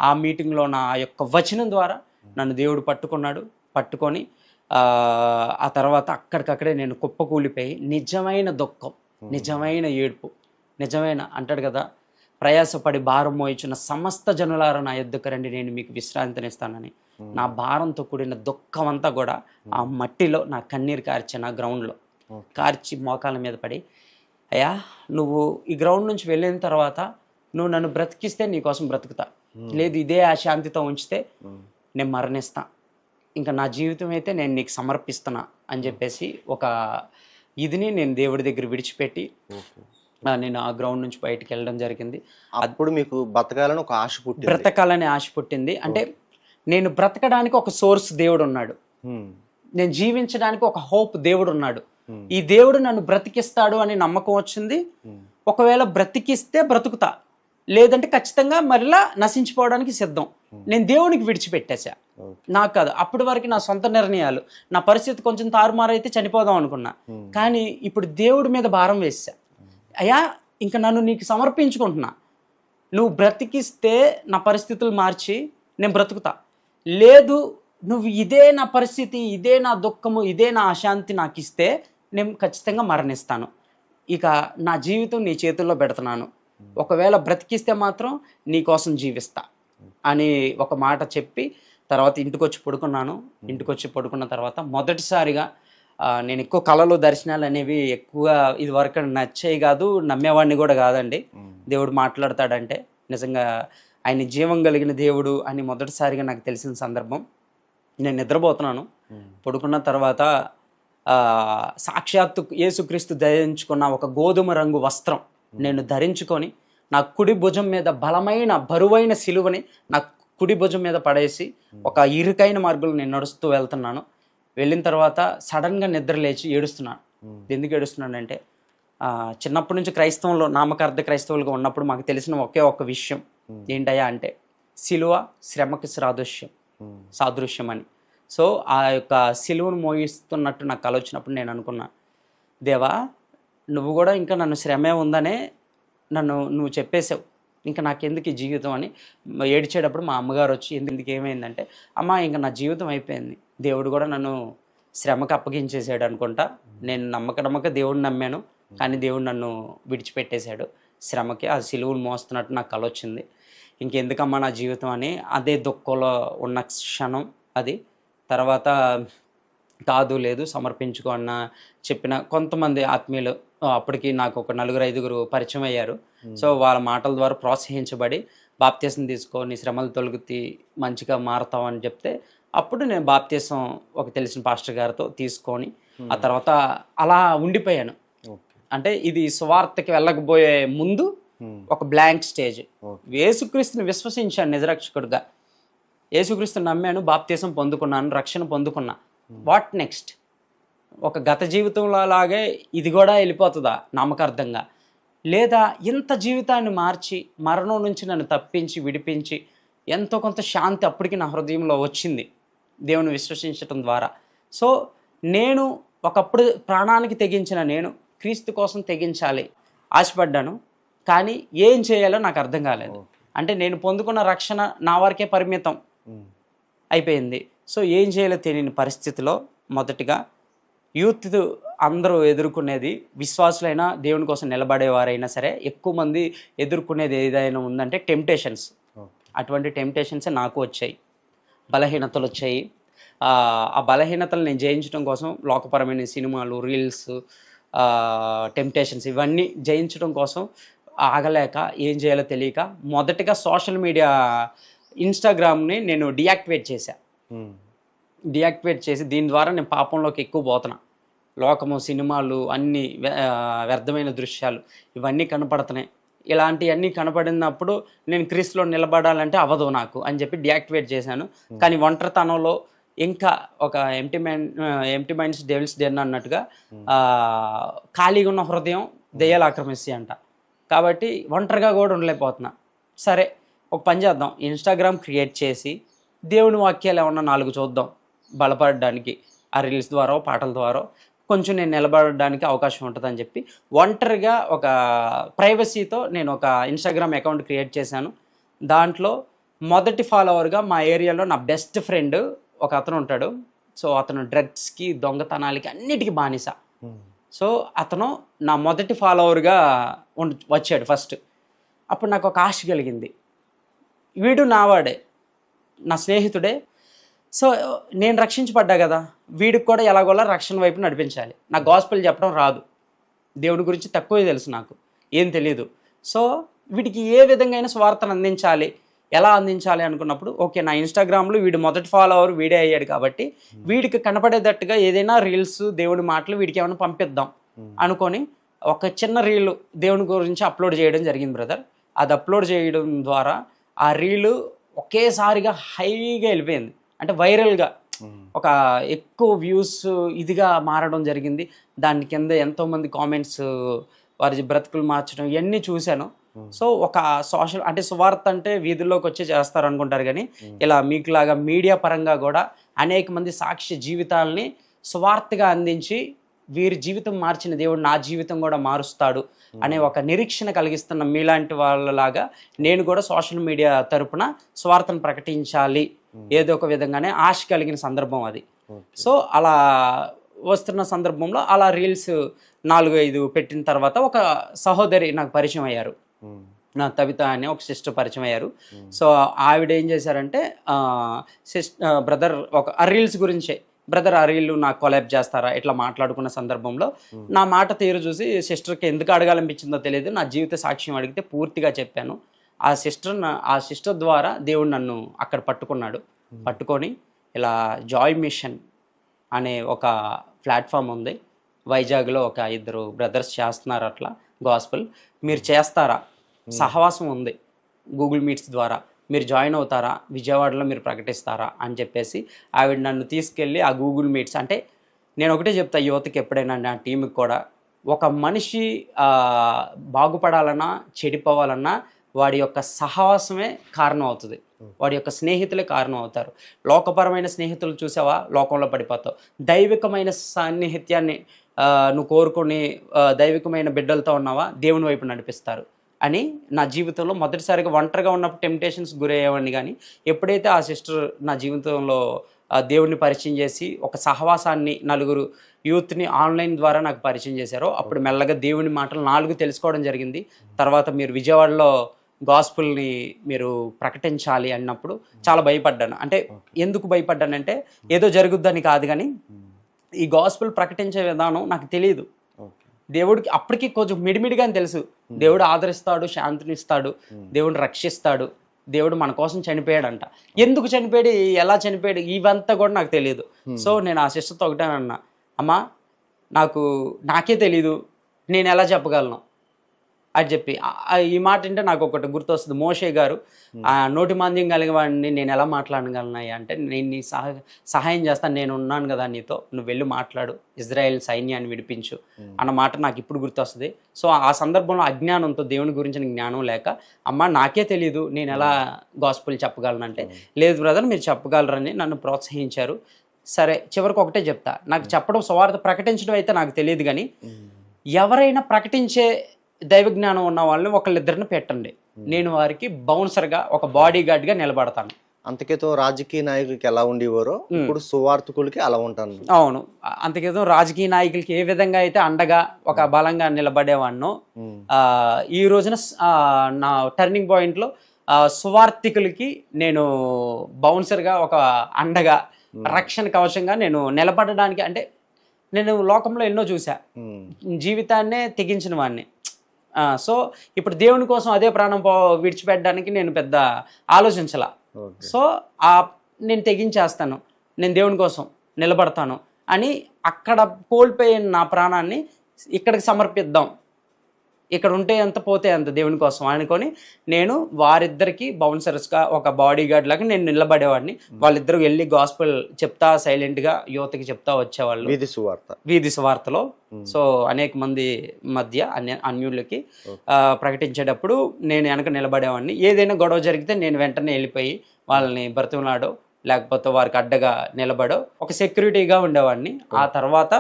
ఆ మీటింగ్లో ఉన్న ఆ యొక్క వచనం ద్వారా నన్ను దేవుడు పట్టుకొని ఆ తర్వాత అక్కడికక్కడే నేను కుప్పకూలిపోయి నిజమైన దుఃఖం, నిజమైన ఏడుపు, నిజమైన అంటాడు కదా, ప్రయాసపడి భారం మోయించిన సమస్త జనులారా నా యొద్దకు రండి, నేను మీకు విశ్రాంతినిస్తానని. నా భారంతో కూడిన దుఃఖం అంతా కూడా ఆ మట్టిలో నా కన్నీరు కార్చి నా గ్రౌండ్లో కార్చి మోకాల మీద పడి, అయ్యా నువ్వు ఈ గ్రౌండ్ నుంచి వెళ్ళిన తర్వాత నువ్వు నన్ను బ్రతికిస్తే నీకోసం బ్రతుకుతా, లేదు ఇదే ఆ శాంతితో ఉంచితే నేను మరణిస్తా, ఇంకా నా జీవితం అయితే నేను నీకు సమర్పిస్తున్నా అని చెప్పేసి ఒక ఇదిని నేను దేవుడి దగ్గర విడిచిపెట్టి నేను ఆ గ్రౌండ్ నుంచి బయటికి వెళ్ళడం జరిగింది. అప్పుడు మీకు బ్రతకాలని ఒక ఆశ పుట్టింది? బ్రతకాలని ఆశ పుట్టింది. అంటే నేను బ్రతకడానికి ఒక సోర్స్ దేవుడు ఉన్నాడు, నేను జీవించడానికి ఒక హోప్ దేవుడు ఉన్నాడు. ఈ దేవుడు నన్ను బ్రతికిస్తాడు అని నమ్మకం వచ్చింది. ఒకవేళ బ్రతికిస్తే బ్రతుకుతా, లేదంటే ఖచ్చితంగా మరలా నశించిపోవడానికి సిద్ధం. నేను దేవునికి విడిచిపెట్టేశా, నాకు కాదు. అప్పటి వరకు నా సొంత నిర్ణయాలు, నా పరిస్థితి కొంచెం తారుమారైతే చనిపోదాం అనుకున్నా, కానీ ఇప్పుడు దేవుడి మీద భారం వేసా. అయ్యా ఇంకా నన్ను నీకు సమర్పించుకుంటున్నా, నువ్వు బ్రతికిస్తే నా పరిస్థితులు మార్చి నేను బ్రతుకుతా, లేదు నువ్వు ఇదే నా పరిస్థితి, ఇదే నా దుఃఖము, ఇదే నా అశాంతి నాకు ఇస్తే నేను ఖచ్చితంగా మరణిస్తాను. ఇక నా జీవితం నీ చేతుల్లో పెడుతున్నాను, ఒకవేళ బ్రతికిస్తే మాత్రం నీ కోసం జీవిస్తా అని ఒక మాట చెప్పి తర్వాత ఇంటికి వచ్చి పడుకున్న తర్వాత మొదటిసారిగా నేను ఎక్కువ కళలు దర్శనాలు అనేవి ఎక్కువ ఇదివరకు నచ్చేవి కాదు, నమ్మేవాడిని కూడా కాదండి. దేవుడు మాట్లాడతాడంటే నిజంగా ఆయన జీవం కలిగిన దేవుడు అని మొదటిసారిగా నాకు తెలిసిన సందర్భం. నేను నిద్రపోతున్నాను, పడుకున్న తర్వాత సాక్షాత్తు యేసుక్రీస్తు ధరించుకున్న ఒక గోధుమ రంగు వస్త్రం నేను ధరించుకొని నా కుడి భుజం మీద బలమైన బరువైన సిలువని నా కుడి భుజం మీద పడేసి ఒక ఇరుకైన మార్గంలో నేను నడుస్తూ వెళ్తున్నాను. వెళ్ళిన తర్వాత సడన్గా నిద్ర లేచి ఏడుస్తున్నాను. ఎందుకు ఏడుస్తున్నానంటే చిన్నప్పటి నుంచి క్రైస్తవంలో నామకార్థ క్రైస్తవులుగా ఉన్నప్పుడు మాకు తెలిసిన ఒకే ఒక్క విషయం ఏంటయ్యా అంటే సిలువ శ్రమకి సాదృశ్యం అని. సో ఆ యొక్క సిలువను మోయిస్తున్నట్టు నాకు కల వచ్చినప్పుడు నేను అనుకున్నా, దేవా నువ్వు కూడా ఇంకా నన్ను శ్రమే ఉందనే నువ్వు చెప్పేశావు, ఇంకా నాకెందుకు ఈ జీవితం అని ఏడ్చేటప్పుడు మా అమ్మగారు వచ్చి ఎందుకు ఏమైందంటే, అమ్మ ఇంకా నా జీవితం అయిపోయింది, దేవుడు కూడా నన్ను శ్రమకు అప్పగించేసాడు అనుకుంటా, నేను నమ్మక దేవుడిని నమ్మాను కానీ దేవుడు నన్ను విడిచిపెట్టేశాడు శ్రమకి, ఆ సిలువను మోస్తున్నట్టు నాకు కల వచ్చింది, ఇంకెందుకమ్మా నా జీవితం అని అదే దుఃఖంలో ఉన్న క్షణం అది. తర్వాత కాదు లేదు సమర్పించుకో అన్న చెప్పిన కొంతమంది ఆత్మీయులు అప్పటికి నాకు ఒక 4-5 పరిచయం అయ్యారు. సో వాళ్ళ మాటల ద్వారా ప్రోత్సహించబడి బాప్తీసం తీసుకో, నీ శ్రమలు తొలగుతి మంచిగా మారుతావు అని చెప్తే అప్పుడు నేను బాప్తీసం ఒక తెలిసిన పాస్టర్ గారితో తీసుకొని ఆ తర్వాత అలా ఉండిపోయాను. అంటే ఇది సువార్తకి వెళ్ళకపోయే ముందు ఒక బ్లాంక్ స్టేజ్. యేసుక్రీస్తుని విశ్వసించాను నిజరక్షకుడుగా, యేసుక్రీస్తుని నమ్మాను, బాప్తీసం పొందుకున్నాను, రక్షణ పొందుకున్నా. What next? ఒక గత జీవితంలో లాగే ఇది కూడా వెళ్ళిపోతుందా నామకార్థంగా? లేదా ఇంత జీవితాన్ని మార్చి మరణం నుంచి నన్ను తప్పించి విడిపించి ఎంతో కొంత శాంతి అప్పటికి నా హృదయంలో వచ్చింది దేవుని విశ్వసించటం ద్వారా. సో నేను ఒకప్పుడు ప్రాణానికి తెగించిన నేను క్రీస్తు కోసం తెగించాలి ఆశపడ్డాను, కానీ ఏం చేయాలో నాకు అర్థం కాలేదు. అంటే నేను పొందుకున్న రక్షణ నా వరకే పరిమితం అయిపోయింది. సో ఏం చేయాలో తెలియని పరిస్థితిలో మొదటిగా యూత్ అందరూ ఎదుర్కొనేది, విశ్వాసులైనా దేవుని కోసం నిలబడేవారైనా సరే ఎక్కువ మంది ఎదుర్కొనేది ఏదైనా ఉందంటే టెంప్టేషన్స్. అటువంటి టెంప్టేషన్సే నాకు వచ్చాయి, బలహీనతలు వచ్చాయి. ఆ బలహీనతలు నేను జయించడం కోసం లోకపరమైన సినిమాలు, రీల్స్, టెంప్టేషన్స్ ఇవన్నీ జయించడం కోసం ఆగలేక ఏం చేయాలో తెలియక మొదటగా సోషల్ మీడియా ఇన్స్టాగ్రామ్ని నేను డియాక్టివేట్ చేసి దీని ద్వారా నేను పాపంలోకి ఎక్కువ పోతున్నా. లోకము, సినిమాలు, అన్ని వ్యర్థమైన దృశ్యాలు ఇవన్నీ కనపడుతున్నాయి. ఇలాంటివన్నీ కనపడినప్పుడు నేను క్రీస్తులో నిలబడాలంటే అవ్వదు నాకు అని చెప్పి డియాక్టివేట్ చేశాను. కానీ ఒంటరితనంలో ఇంకా ఒక ఎంప్టీ మైండ్స్ డెవిల్స్ డెన్ అన్నట్టుగా ఖాళీగా ఉన్న హృదయం దెయ్యాలు ఆక్రమిస్తాయి అంట. కాబట్టి ఒంటరిగా కూడా ఉండలేకపోతున్నా. సరే ఒక పని చేద్దాం, ఇన్స్టాగ్రామ్ క్రియేట్ చేసి దేవుని వాక్యాలు ఏమన్నా 4 చూద్దాం బలపడడానికి, ఆ రీల్స్ ద్వారా పాటల ద్వారా కొంచెం నేను నిలబడడానికి అవకాశం ఉంటుందని చెప్పి ఒంటరిగా ఒక ప్రైవసీతో నేను ఒక ఇన్స్టాగ్రామ్ అకౌంట్ క్రియేట్ చేశాను. దాంట్లో మొదటి ఫాలోవర్గా మా ఏరియాలో నా బెస్ట్ ఫ్రెండ్ ఒక అతను ఉంటాడు. సో అతను డ్రగ్స్కి, దొంగతనాలకి అన్నిటికీ బానిస. సో అతను నా మొదటి ఫాలోవర్గా వచ్చాడు ఫస్ట్. అప్పుడు నాకు ఒక ఆశ కలిగింది, వీడు నావాడే, నా స్నేహితుడే. సో నేను రక్షించబడ్డా కదా, వీడికి కూడా ఎలాగోలా రక్షణ వైపు నడిపించాలి. నాకు గాస్పెల్ చెప్పడం రాదు, దేవుడి గురించి తక్కువే తెలుసు, నాకు ఏం తెలియదు. సో వీడికి ఏ విధంగా అయినా స్వార్థను అందించాలి, ఎలా అందించాలి అనుకున్నప్పుడు ఓకే, నా ఇన్స్టాగ్రామ్లో వీడు మొదటి ఫాలోవర్ వీడే అయ్యాడు కాబట్టి వీడికి కనపడేటట్టుగా ఏదైనా రీల్స్, దేవుడి మాటలు వీడికి ఏమైనా పంపిద్దాం అనుకొని ఒక చిన్న రీల్ దేవుని గురించి అప్లోడ్ చేయడం జరిగింది బ్రదర్. అది అప్లోడ్ చేయడం ద్వారా ఆ రీలు ఒకేసారిగా హైగా వెళ్ళిపోయింది, అంటే వైరల్గా ఒక ఎక్కువ వ్యూస్ ఇదిగా మారడం జరిగింది. దాని కింద ఎంతోమంది కామెంట్స్, వారి బ్రతుకులు మార్చడం ఇవన్నీ చూశాను. సో ఒక సోషల్ అంటే సువార్త అంటే వీధుల్లోకి వచ్చి చేస్తారు అనుకుంటారు, కానీ ఇలా మీకులాగా మీడియా పరంగా కూడా అనేక మంది సాక్ష్య జీవితాలని సువార్తగా అందించి వీరి జీవితం మార్చిన దేవుడు నా జీవితం కూడా మారుస్తాడు అనే ఒక నిరీక్షణ కలిగిస్తున్న మీలాంటి వాళ్ళలాగా నేను కూడా సోషల్ మీడియా తరపున స్వార్థను ప్రకటించాలి ఏదో ఒక విధంగానే ఆశ కలిగిన సందర్భం అది. సో అలా వస్తున్న సందర్భంలో అలా రీల్స్ 4-5 పెట్టిన తర్వాత ఒక సహోదరి నాకు పరిచయం అయ్యారు, నా తవిత అనే ఒక సిస్టర్ పరిచయం అయ్యారు. సో ఆవిడ ఏం చేశారంటే, బ్రదర్ ఒక ఆ రీల్స్ గురించే, బ్రదర్ ఆ రీల్ నాకు కొలాబ్ చేస్తారా ఇట్లా మాట్లాడుకున్న సందర్భంలో నా మాట తీరు చూసి సిస్టర్కి ఎందుకు అడగాలనిపించిందో తెలియదు, నా జీవిత సాక్ష్యం అడిగితే పూర్తిగా చెప్పాను. ఆ సిస్టర్ ద్వారా దేవుడు నన్ను అక్కడ పట్టుకొని ఇలా జాయ్ మిషన్ అనే ఒక ప్లాట్ఫామ్ ఉంది వైజాగ్లో, ఒక 2 బ్రదర్స్ చేస్తున్నారు అట్లా గాస్పెల్, మీరు చేస్తారా, సహవాసం ఉంది గూగుల్ మీట్స్ ద్వారా, మీరు జాయిన్ అవుతారా, విజయవాడలో మీరు ప్రకటిస్తారా అని చెప్పేసి ఆవిడ నన్ను తీసుకెళ్ళి ఆ గూగుల్ మీట్స్, అంటే నేను ఒకటే చెప్తా యువతకి ఎప్పుడైనా నా టీంకి కూడా, ఒక మనిషి బాగుపడాలన్నా చెడిపోవాలన్నా వాడి యొక్క సహవాసమే కారణం అవుతుంది, వాడి యొక్క స్నేహితులే కారణం అవుతారు. లోకపరమైన స్నేహితులు చూసావా, లోకంలో పడిపోతావు. దైవికమైన సాన్నిహిత్యాన్ని నువ్వు కోరుకొని దైవికమైన బిడ్డలతో ఉన్నావా, దేవుని వైపు నడిపిస్తారు అని నా జీవితంలో మొదటిసారిగా ఒంటరిగా ఉన్నప్పుడు టెంప్టేషన్స్ గురయ్యేవాడిని. కానీ ఎప్పుడైతే ఆ సిస్టర్ నా జీవితంలో దేవుడిని పరిచయం చేసి ఒక సహవాసాన్ని, నలుగురు యూత్ని ఆన్లైన్ ద్వారా నాకు పరిచయం చేశారో, అప్పుడు మెల్లగా దేవుని మాటలు 4 తెలుసుకోవడం జరిగింది. తర్వాత మీరు విజయవాడలో గాస్పుల్ని మీరు ప్రకటించాలి అన్నప్పుడు చాలా భయపడ్డాను. అంటే ఎందుకు భయపడ్డానంటే ఏదో జరుగుద్దని కాదు, కానీ ఈ గాస్పుల్ ప్రకటించే విధానం నాకు తెలియదు. దేవుడికి అప్పటికి కొంచెం మిడిమిడిగానే తెలుసు, దేవుడు ఆదరిస్తాడు, శాంతినిస్తాడు, దేవుడు రక్షిస్తాడు, దేవుడు మన కోసం చనిపోయాడంట. ఎందుకు చనిపోయాడు, ఎలా చనిపోయాడు, ఇవంతా కూడా నాకు తెలియదు. సో నేను ఆ సిస్టర్తో ఒకటే అన్నా, అమ్మా నాకే తెలీదు, నేను ఎలా చెప్పగలను అని చెప్పి. ఈ మాట అంటే నాకు ఒకటి గుర్తొస్తుంది, మోషే గారు నోటి మాంద్యం కలిగిన వాడిని నేను ఎలా మాట్లాడగలనాయి అంటే, నేను నీ సహాయం చేస్తాను, నేను ఉన్నాను కదా నీతో, నువ్వు వెళ్ళి మాట్లాడు, ఇజ్రాయెల్ సైన్యాన్ని విడిపించు అన్న మాట నాకు ఇప్పుడు గుర్తొస్తుంది. సో ఆ సందర్భంలో అజ్ఞానంతో, దేవుని గురించిన జ్ఞానం లేక, అమ్మ నాకే తెలియదు, నేను ఎలా గాస్పుల్ చెప్పగలనంటే, లేదు బ్రదర్ మీరు చెప్పగలరని నన్ను ప్రోత్సహించారు. సరే చివరికి ఒకటే చెప్తా, నాకు చెప్పడం, సువార్త ప్రకటించడం అయితే నాకు తెలియదు, కానీ ఎవరైనా ప్రకటించే దైవ జ్ఞానం ఉన్న వాళ్ళని ఒకళ్ళిద్దరిని పెట్టండి, నేను వారికి బౌన్సర్గా, ఒక బాడీ గార్డ్గా నిలబడతాను. అంతకేతో రాజకీయ నాయకులకి ఎలా ఉండేవారో ఇప్పుడు సువార్థకులకి అలా ఉంటాను. అవును, అంతకేతో రాజకీయ నాయకులకి ఏ విధంగా అయితే అండగా ఒక బలంగా నిలబడేవాడినో, ఈ రోజున నా టర్నింగ్ పాయింట్లో సువార్థికులకి నేను బౌన్సర్గా, ఒక అండగా, రక్షణ కవచంగా నేను నిలబడడానికి. అంటే నేను లోకంలో ఎన్నో చూసా, జీవితాన్నే తెగించిన వాడిని. సో ఇప్పుడు దేవుని కోసం అదే ప్రాణం విడిచిపెట్టడానికి నేను పెద్ద ఆలోచించాల. సో నేను తెగించేస్తాను, నేను దేవుని కోసం నిలబడతాను అని అక్కడ కోల్పోయిన నా ప్రాణాన్ని ఇక్కడికి సమర్పిద్దాం, ఇక్కడ ఉంటే ఎంత పోతే అంత దేవుని కోసం అనుకొని నేను వారిద్దరికి బౌన్సర్స్గా, ఒక బాడీ గార్డ్ లాగా నేను నిలబడేవాడిని. వాళ్ళిద్దరు వెళ్ళి గాస్పుల్ చెప్తా సైలెంట్గా యువతకి చెప్తా వచ్చేవాళ్ళు, వీధి సువార్తలో. సో అనేక మంది మధ్య అన్యులకి ప్రకటించేటప్పుడు నేను వెనక నిలబడేవాడిని. ఏదైనా గొడవ జరిగితే నేను వెంటనే వెళ్ళిపోయి వాళ్ళని బ్రతిమలాడో, లేకపోతే వారికి అడ్డగా నిలబడో, ఒక సెక్యూరిటీగా ఉండేవాడిని. ఆ తర్వాత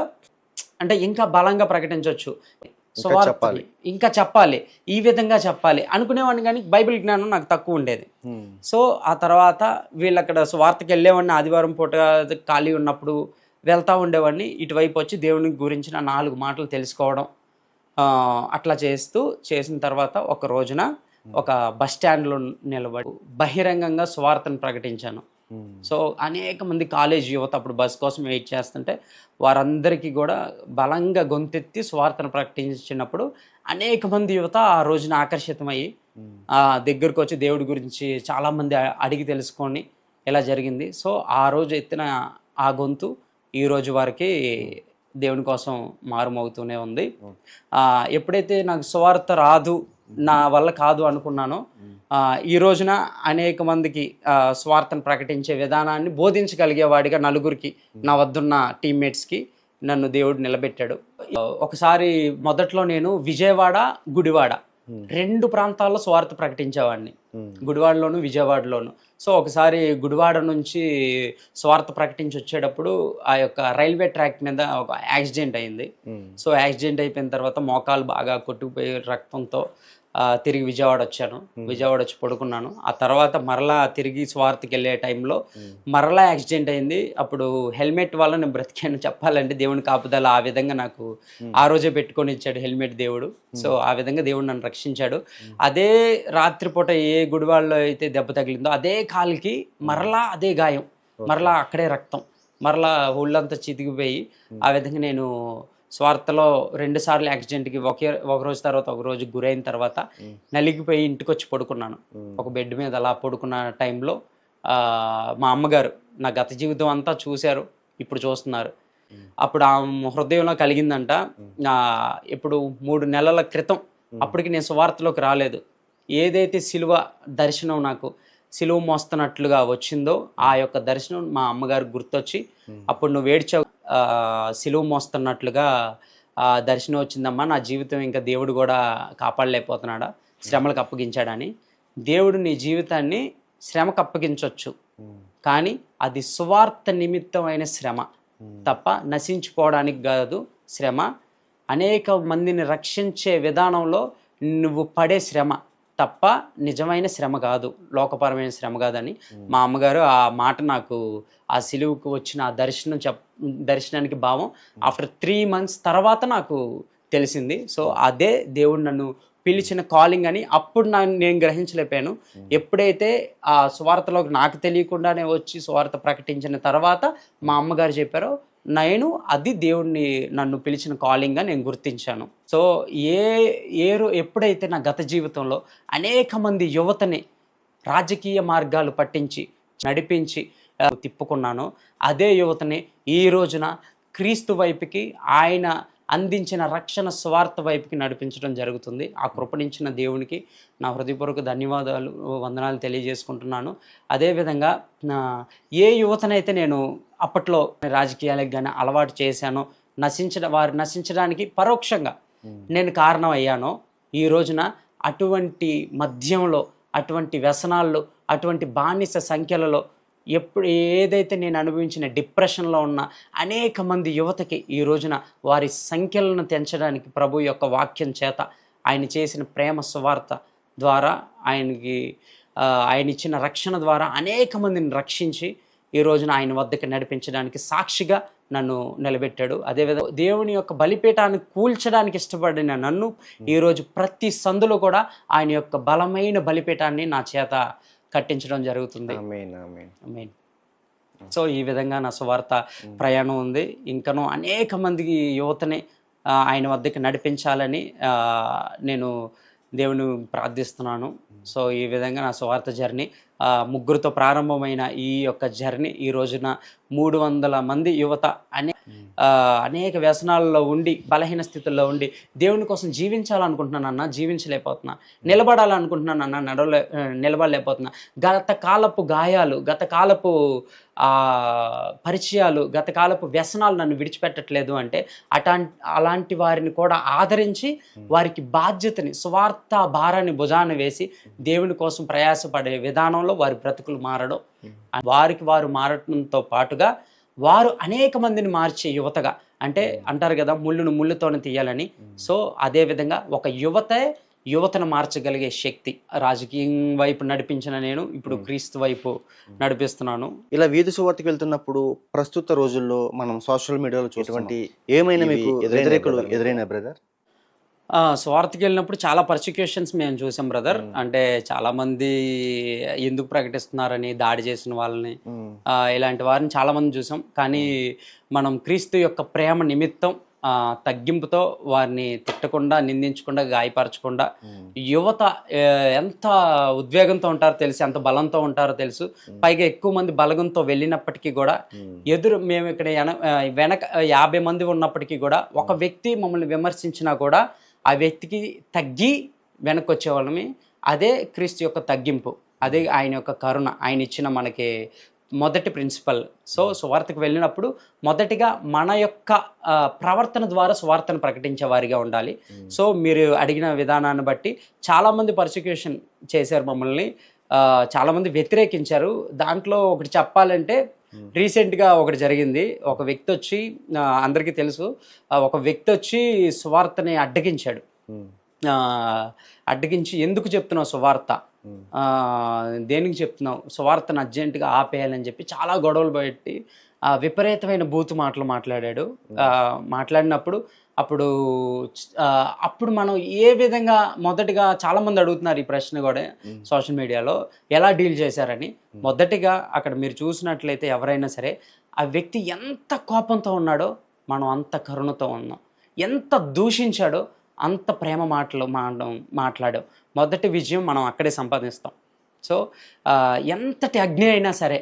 అంటే ఇంకా బలంగా ప్రకటించవచ్చు, ఇంకా చెప్పాలి, ఈ విధంగా చెప్పాలి అనుకునేవాడిని, కానీ బైబిల్ జ్ఞానం నాకు తక్కువ ఉండేది. సో ఆ తర్వాత వీళ్ళు అక్కడ స్వార్థకి వెళ్ళేవాడిని, ఆదివారం పూట ఖాళీ ఉన్నప్పుడు వెళ్తూ ఉండేవాడిని. ఇటువైపు వచ్చి దేవుని గురించిన 4 మాటలు తెలుసుకోవడం, అట్లా చేసిన తర్వాత ఒక రోజున ఒక బస్ స్టాండ్లో నిలబడి బహిరంగంగా స్వార్థను ప్రకటించాను. సో అనేక మంది కాలేజ్ యువత అప్పుడు బస్ కోసం వెయిట్ చేస్తుంటే వారందరికీ కూడా బలంగా గొంతెత్తి స్వార్థను ప్రకటించినప్పుడు అనేక మంది యువత ఆ రోజున ఆకర్షితమయ్యి దగ్గరకు వచ్చి దేవుడి గురించి చాలామంది అడిగి తెలుసుకొని ఇలా జరిగింది. సో ఆ రోజు ఎత్తిన ఆ గొంతు ఈ రోజు వారికి దేవుని కోసం మారుమోగుతూనే ఉంది. ఎప్పుడైతే నాకు సువార్త రాదు, నా వల్ల కాదు అనుకున్నానో, ఈ రోజున అనేక మందికి స్వార్థను ప్రకటించే విధానాన్ని బోధించగలిగేవాడిగా నలుగురికి, నా వద్దున్న టీమ్మేట్స్కి నన్ను దేవుడు నిలబెట్టాడు. ఒకసారి మొదట్లో నేను విజయవాడ, గుడివాడ 2 ప్రాంతాల్లో స్వార్థ ప్రకటించేవాడిని, గుడివాడలోను విజయవాడలోను. సో ఒకసారి గుడివాడ నుంచి స్వార్థ ప్రకటించి వచ్చేటప్పుడు ఆ యొక్క రైల్వే ట్రాక్ మీద ఒక యాక్సిడెంట్ అయింది. సో యాక్సిడెంట్ అయిపోయిన తర్వాత మోకాలు బాగా కొట్టుకుపోయి రక్తంతో తిరిగి విజయవాడ వచ్చాను. విజయవాడ వచ్చి పడుకున్నాను. ఆ తర్వాత మరలా తిరిగి స్వార్థకి వెళ్ళే టైంలో మరలా యాక్సిడెంట్ అయింది. అప్పుడు హెల్మెట్ వల్ల నేను బ్రతికాను చెప్పాలంటే, దేవుని కాపుదల ఆ విధంగా నాకు ఆ రోజే పెట్టుకొని ఇచ్చాడు హెల్మెట్ దేవుడు. సో ఆ విధంగా దేవుడు నన్ను రక్షించాడు. అదే రాత్రిపూట ఏ గుడివాళ్ళలో అయితే దెబ్బ తగిలిందో అదే కాలికి మరలా అదే గాయం, మరలా అక్కడే రక్తం, మరలా ఒళ్ళంతా చితికిపోయి ఆ విధంగా నేను స్వార్థలో 2 సార్లు యాక్సిడెంట్కి ఒక రోజు తర్వాత ఒక రోజు గురైన తర్వాత నలిగిపోయి ఇంటికి వచ్చి పడుకున్నాను. ఒక బెడ్ మీద అలా పడుకున్న టైంలో మా అమ్మగారు నా గత జీవితం అంతా చూశారు, ఇప్పుడు చూస్తున్నారు. అప్పుడు ఆ హృదయంలో కలిగిందంట, ఇప్పుడు 3 నెలల క్రితం, అప్పటికి నేను సువార్తలోకి రాలేదు, ఏదైతే సిలువ దర్శనం నాకు సిలువ మోస్తున్నట్లుగా వచ్చిందో ఆ యొక్క దర్శనం మా అమ్మగారు గుర్తొచ్చి, అప్పుడు నువ్వు ఏడ్చావు, సిలువ మోస్తున్నట్లుగా దర్శనం వచ్చిందమ్మా, నా జీవితం ఇంకా దేవుడు కూడా కాపాడలేకపోతున్నాడా, శ్రమలకు అప్పగించాడని. దేవుడు నీ జీవితాన్ని శ్రమకు అప్పగించవచ్చు, కానీ అది సువార్త నిమిత్తమైన శ్రమ తప్ప నశించిపోవడానికి కాదు. శ్రమ అనేక మందిని రక్షించే విధానంలో నువ్వు పడే శ్రమ తప్ప నిజమైన శ్రమ కాదు, లోకపరమైన శ్రమ కాదని మా అమ్మగారు ఆ మాట నాకు ఆ సిలువుకు వచ్చిన ఆ దర్శనానికి భావం ఆఫ్టర్ 3 months తర్వాత నాకు తెలిసింది. సో అదే దేవుడు నన్ను పిలిచిన కాలింగ్ అని అప్పుడు నేను గ్రహించలేకపోయాను. ఎప్పుడైతే ఆ సువార్తలోకి నాకు తెలియకుండానే వచ్చి సువార్త ప్రకటించిన తర్వాత మా అమ్మగారు చెప్పారో అది దేవుడిని నన్ను పిలిచిన కాలింగ్గా నేను గుర్తించాను. సో ఎప్పుడైతే నా గత జీవితంలో అనేక మంది యువతని రాజకీయ మార్గాలు పట్టించి నడిపించి తిప్పుకున్నానో, అదే యువతని ఈ రోజున క్రీస్తు వైపుకి, ఆయన అందించిన రక్షణ స్వార్థ వైపుకి నడిపించడం జరుగుతుంది. ఆ కృపణించిన దేవునికి నా హృదయపూర్వక ధన్యవాదాలు, వందనాలు తెలియజేసుకుంటున్నాను. అదేవిధంగా ఏ యువతనైతే నేను అప్పట్లో రాజకీయాలకు కానీ అలవాటు చేశానో, వారు నశించడానికి పరోక్షంగా నేను కారణం అయ్యానో, ఈ రోజున అటువంటి మద్యంలో, అటువంటి వ్యసనాల్లో, అటువంటి బానిస సంఖ్యలలో ఏదైతే నేను అనుభవించిన డిప్రెషన్లో ఉన్న అనేక మంది యువతకి ఈ రోజున వారి సంఖ్యలను తెంచడానికి ప్రభు యొక్క వాక్యం చేత, ఆయన చేసిన ప్రేమ సువార్త ద్వారా, ఆయన ఇచ్చిన రక్షణ ద్వారా అనేక మందిని రక్షించి ఈ రోజున ఆయన వద్దకు నడిపించడానికి సాక్షిగా నన్ను నిలబెట్టాడు. అదేవిధంగా దేవుని యొక్క బలిపీఠాన్ని కూల్చడానికి ఇష్టపడిన నన్ను ఈరోజు ప్రతి సందులో కూడా ఆయన యొక్క బలమైన బలిపీఠాన్ని నా చేత కట్టించడం జరుగుతుంది. ఆమేన్. సో ఈ విధంగా నా సువార్త ప్రయాణం ఉంది. ఇంకనూ అనేక మందికి యువతని ఆయన వద్దకు నడిపించాలని నేను దేవుని ప్రార్థిస్తున్నాను. సో ఈ విధంగా నా సువార్త జర్నీ 3 ప్రారంభమైన ఈ యొక్క జర్నీ ఈ రోజున 300 మంది యువత అనేక వ్యసనాలలో ఉండి, బలహీన స్థితుల్లో ఉండి దేవుని కోసం జీవించాలనుకుంటున్నానన్నా జీవించలేకపోతున్నా, నిలబడాలనుకుంటున్నానన్నా నిలబడలేకపోతున్నా. గత కాలపు గాయాలు, గత కాలపు పరిచయాలు, గత కాలపు వ్యసనాలు నన్ను విడిచిపెట్టట్లేదు అంటే అలాంటి వారిని కూడా ఆదరించి వారికి బాధ్యతని, స్వార్థ భారాన్ని భుజాన వేసి దేవుని కోసం ప్రయాసపడే విధానంలో వారి బ్రతుకులు మారడం, వారికి వారు మారడంతో పాటుగా వారు అనేక మందిని మార్చే యువతగా, అంటే అంటారు కదా ముళ్ళును ముళ్ళుతోనే తీయాలని. సో అదేవిధంగా ఒక యువతను మార్చగలిగే శక్తి రాజకీయం వైపు నడిపించిన నేను ఇప్పుడు క్రీస్తు వైపు నడిపిస్తున్నాను. ఇలా వీధి సువార్తకి వెళ్తున్నప్పుడు ప్రస్తుత రోజుల్లో మనం సోషల్ మీడియాలో చూసినటువంటి ఏమైనా మీకు ఎదురైన బ్రదర్? స్వార్థకి వెళ్ళినప్పుడు చాలా పర్సిక్యూషన్స్ మేము చూసాం బ్రదర్. అంటే చాలా మంది ఎందుకు ప్రకటిస్తున్నారని దాడి చేసిన వాళ్ళని, ఇలాంటి వారిని చాలా మంది చూసాం. కానీ మనం క్రీస్తు యొక్క ప్రేమ నిమిత్తం తగ్గింపుతో వారిని తిట్టకుండా, నిందించకుండా, గాయపరచకుండా, యువత ఎంత ఉద్వేగంతో ఉంటారో తెలుసు, ఎంత బలంతో ఉంటారో తెలుసు. పైగా ఎక్కువ మంది బలగంతో వెళ్ళినప్పటికీ కూడా మేము ఇక్కడ వెనక 50 మంది ఉన్నప్పటికీ కూడా ఒక వ్యక్తి మమ్మల్ని విమర్శించినా కూడా ఆ వ్యక్తికి తగ్గి వెనక్కి వచ్చేవాళ్ళమి. అదే క్రీస్తు యొక్క తగ్గింపు, అదే ఆయన యొక్క కరుణ, ఆయన ఇచ్చిన మనకి మొదటి ప్రిన్సిపల్. సో సువార్తకు వెళ్ళినప్పుడు మొదటిగా మన యొక్క ప్రవర్తన ద్వారా సువార్తను ప్రకటించే వారిగా ఉండాలి. సో మీరు అడిగిన విధానాన్ని బట్టి చాలామంది పర్సిక్యూషన్ చేశారు మమ్మల్ని, చాలామంది వ్యతిరేకించారు. దాంట్లో ఒకటి చెప్పాలంటే రీసెంట్గా ఒకటి జరిగింది. ఒక వ్యక్తి వచ్చి, అందరికీ తెలుసు, ఒక వ్యక్తి వచ్చి సువార్తని అడ్డగించాడు. అడ్డగించి ఎందుకు చెప్తున్నావు సువార్త, దేనికి చెప్తున్నావు, సువార్తను అర్జెంటుగా ఆపేయాలని చెప్పి చాలా గొడవలు పెట్టి విపరీతమైన బూతు మాటలు మాట్లాడాడు. మాట్లాడినప్పుడు అప్పుడు మనం ఏ విధంగా, మొదటిగా చాలామంది అడుగుతున్నారు ఈ ప్రశ్న కూడా సోషల్ మీడియాలో, ఎలా డీల్ చేశారని. మొదటిగా అక్కడ మీరు చూసినట్లయితే ఎవరైనా సరే ఆ వ్యక్తి ఎంత కోపంతో ఉన్నాడో మనం అంత కరుణతో ఉన్నాం, ఎంత దూషించాడో అంత ప్రేమ మాటలు మాట్లాడాం. మొదటి విజయం మనం అక్కడే సంపాదిస్తాం. సో ఎంతటి అగ్ని అయినా సరే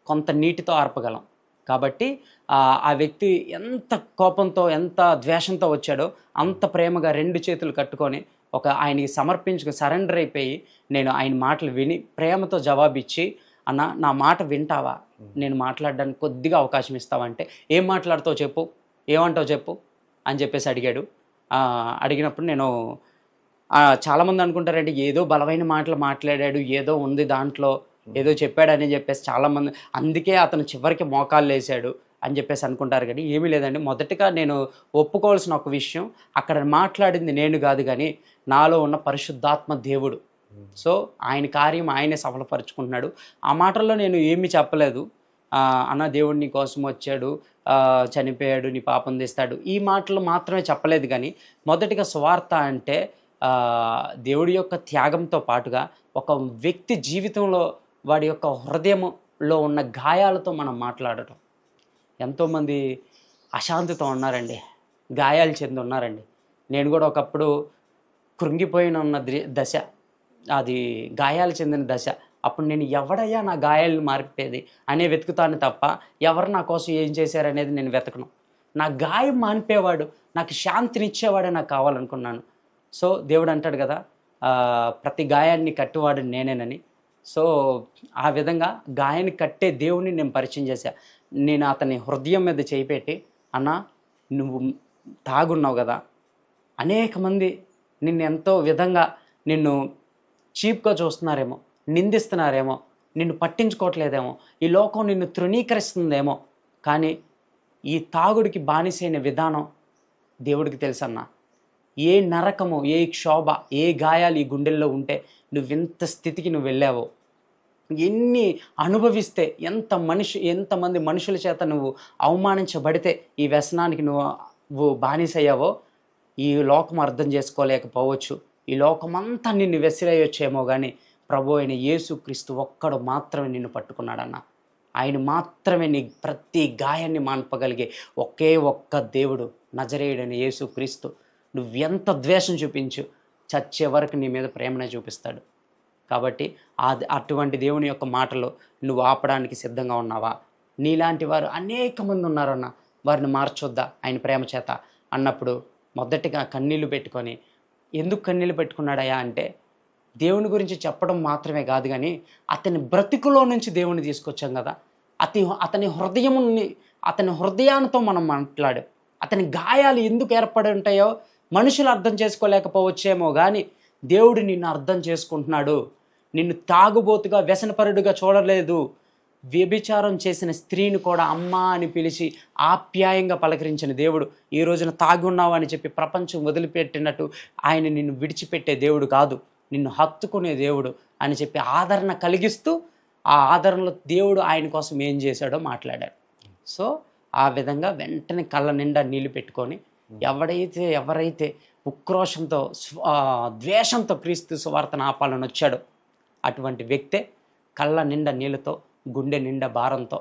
కొంత నీటితో ఆర్పగలం. కాబట్టి ఆ వ్యక్తి ఎంత కోపంతో, ఎంత ద్వేషంతో వచ్చాడో అంత ప్రేమగా 2 చేతులు కట్టుకొని ఆయనకి సమర్పించుకొని సరెండర్ అయిపోయి, నేను ఆయన మాటలు విని ప్రేమతో జవాబిచ్చి, అన్న నా మాట వింటావా, నేను మాట్లాడడానికి కొద్దిగా అవకాశం ఇస్తావా అంటే, ఏం మాట్లాడుతావు చెప్పు, ఏమంటావు చెప్పు అని చెప్పేసి అడిగాడు. అడిగినప్పుడు నేను చాలామంది అనుకుంటారంటే ఏదో బలమైన మాటలు మాట్లాడాడు, ఏదో ఉంది దాంట్లో, ఏదో చెప్పాడని చెప్పేసి చాలామంది, అందుకే అతను చివరికి మోకాళ్ళు వేసాడు అని చెప్పేసి అనుకుంటారు. కానీ ఏమీ లేదండి. మొదటగా నేను ఒప్పుకోవాల్సిన ఒక విషయం, అక్కడ మాట్లాడింది నేను కాదు కానీ నాలో ఉన్న పరిశుద్ధాత్మ దేవుడు. సో ఆయన కార్యం ఆయనే సఫలపరుచుకుంటున్నాడు. ఆ మాటల్లో నేను ఏమీ చెప్పలేదు, అన్న దేవుడు నీ కోసం వచ్చాడు, చనిపోయాడు, నీ పాపం తీస్తాడు, ఈ మాటలు మాత్రమే చెప్పలేదు. కానీ మొదటిగా సువార్త అంటే దేవుడి యొక్క త్యాగంతో పాటుగా ఒక వ్యక్తి జీవితంలో వాడి యొక్క హృదయంలో ఉన్న గాయాలతో మనం మాట్లాడటం. ఎంతోమంది అశాంతితో ఉన్నారండి, గాయాలు చెంది ఉన్నారండి. నేను కూడా ఒకప్పుడు కృంగిపోయిన ఉన్న దశ, అది గాయాలు చెందిన దశ. అప్పుడు నేను ఎవడయ్యా నా గాయాలను మార్పేది అనే వెతుకుతాను తప్ప ఎవరు నా కోసం ఏం చేశారనేది నేను వెతకను. నా గాయం మాన్పేవాడు, నాకు శాంతినిచ్చేవాడే నాకు కావాలనుకున్నాను. సో దేవుడు అంటాడు కదా, ప్రతి గాయాన్ని కట్టువాడు నేనేనని. సో ఆ విధంగా గాయాన్ని కట్టే దేవుని నేను పరిచయం చేశా. నేను అతని హృదయం మీద చేయిపెట్టి, అన్న నువ్వు తాగున్నావు కదా, అనేక మంది నిన్ను ఎంతో విధంగా నిన్ను చీప్గా చూస్తున్నారేమో, నిందిస్తున్నారేమో, నిన్ను పట్టించుకోవట్లేదేమో, ఈ లోకం నిన్ను తృణీకరిస్తుందేమో, కానీ ఈ తాగుడికి బానిసైన విధానం దేవుడికి తెలుసన్నా. ఏ నరకము, ఏ క్షోభ, ఏ గాయాలు ఈ గుండెల్లో ఉంటే నువ్వెంత స్థితికి నువ్వు వెళ్ళావో, ఎన్ని అనుభవిస్తే, ఎంతమంది మనుషుల చేత నువ్వు అవమానించబడితే ఈ వ్యసనానికి నువ్వు బానిసయ్యావో ఈ లోకం అర్థం చేసుకోలేకపోవచ్చు. ఈ లోకమంతా నిన్ను వెసిరేయొచ్చేమో, కానీ ప్రభు అయిన యేసుక్రీస్తు ఒక్కడు మాత్రమే నిన్ను పట్టుకున్నాడన్న. ఆయన మాత్రమే నీ ప్రతి గాయాన్ని మాన్పగలిగే ఒకే ఒక్క దేవుడు, నజరేయుడైన యేసుక్రీస్తు. నువ్వెంత ద్వేషం చూపించు, చచ్చే వరకు నీ మీద ప్రేమనే చూపిస్తాడు. కాబట్టి అటువంటి దేవుని యొక్క మాటలు నువ్వు ఆపడానికి సిద్ధంగా ఉన్నావా? నీలాంటి వారు అనేక మంది ఉన్నారన్న, వారిని మార్చొద్దా ఆయన ప్రేమ చేత అన్నప్పుడు మొదటిగా కన్నీళ్లు పెట్టుకొని, ఎందుకు కన్నీళ్లు పెట్టుకున్నాడయా అంటే దేవుని గురించి చెప్పడం మాత్రమే కాదు, కానీ అతని బ్రతుకులో నుంచి దేవుని తీసుకొచ్చాం కదా. అతని హృదయాలతో మనం మాట్లాడాం. అతని గాయాలు ఎందుకు ఏర్పడి ఉంటాయో మనుషులు అర్థం చేసుకోలేకపోవచ్చేమో, కానీ దేవుడు నిన్ను అర్థం చేసుకుంటున్నాడు. నిన్ను తాగుబోతుగా, వ్యసనపరుడుగా చూడలేదు. వ్యభిచారం చేసిన స్త్రీని కూడా అమ్మా అని పిలిచి ఆప్యాయంగా పలకరించిన దేవుడు ఈ రోజున తాగి ఉన్నావు అని చెప్పి ప్రపంచం వదిలిపెట్టినట్టు ఆయన నిన్ను విడిచిపెట్టే దేవుడు కాదు, నిన్ను హత్తుకునే దేవుడు అని చెప్పి ఆదరణ కలిగిస్తూ, ఆ ఆదరణలో దేవుడు ఆయన కోసం ఏం చేశాడో మాట్లాడాడు. సో ఆ విధంగా వెంటనే కళ్ళ నిండా నీళ్లు పెట్టుకొని, ఎవరైతే ఉక్రోషంతో, ద్వేషంతో క్రీస్తు సువార్తను ఆపాలని వచ్చాడో అటువంటి వ్యక్తే కళ్ళ నిండా నీళ్ళతో, గుండె నిండా భారంతో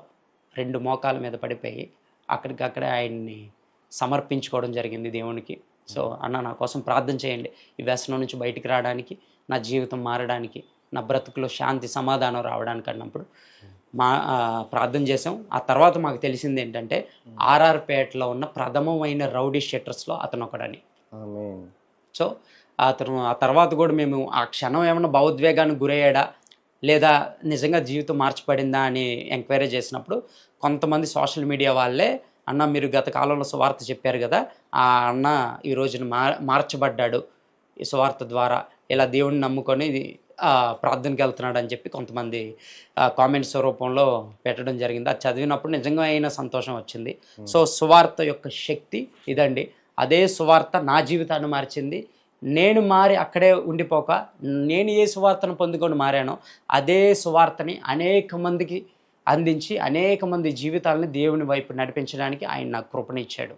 2 మోకాల మీద పడిపోయి అక్కడికక్కడే ఆయన్ని సమర్పించుకోవడం జరిగింది దేవునికి. సో అన్న నా కోసం ప్రార్థన చేయండి, ఈ వ్యసనం నుంచి బయటికి రావడానికి, నా జీవితం మారడానికి, నా బ్రతుకులో శాంతి సమాధానం రావడానికి అన్నప్పుడు ప్రార్థన చేసాం. ఆ తర్వాత మాకు తెలిసింది ఏంటంటే ఆర్ఆర్పేటలో ఉన్న ప్రథమమైన రౌడీ షెటర్స్లో అతను ఒకడని. సో అతను ఆ తర్వాత కూడా మేము ఆ క్షణం ఏమన్నా భావోద్వేగానికి గురయ్యాడా లేదా నిజంగా జీవితం మార్చబడిందా అని ఎంక్వైరీ చేసినప్పుడు కొంతమంది సోషల్ మీడియా వాళ్ళే, అన్న మీరు గత కాలంలో సువార్త చెప్పారు కదా, ఆ అన్న ఈ రోజున మార్చబడ్డాడు ఈ సువార్త ద్వారా, ఇలా దేవుడిని నమ్ముకొని ప్రార్థనకి వెళ్తున్నాడు అని చెప్పి కొంతమంది కామెంట్స్ రూపంలో పెట్టడం జరిగింది. అది చదివినప్పుడు నిజంగా అయిన సంతోషం వచ్చింది. సో సువార్త యొక్క శక్తి ఇదండి. అదే సువార్త నా జీవితాన్ని మార్చింది. నేను మారి అక్కడే ఉండిపోక, నేను ఏ సువార్తను పొందుకొని మారానో అదే సువార్తని అనేక మందికి అందించి అనేక మంది జీవితాలని దేవుని వైపు నడిపించడానికి ఆయన నాకు కృపనిచ్చాడు.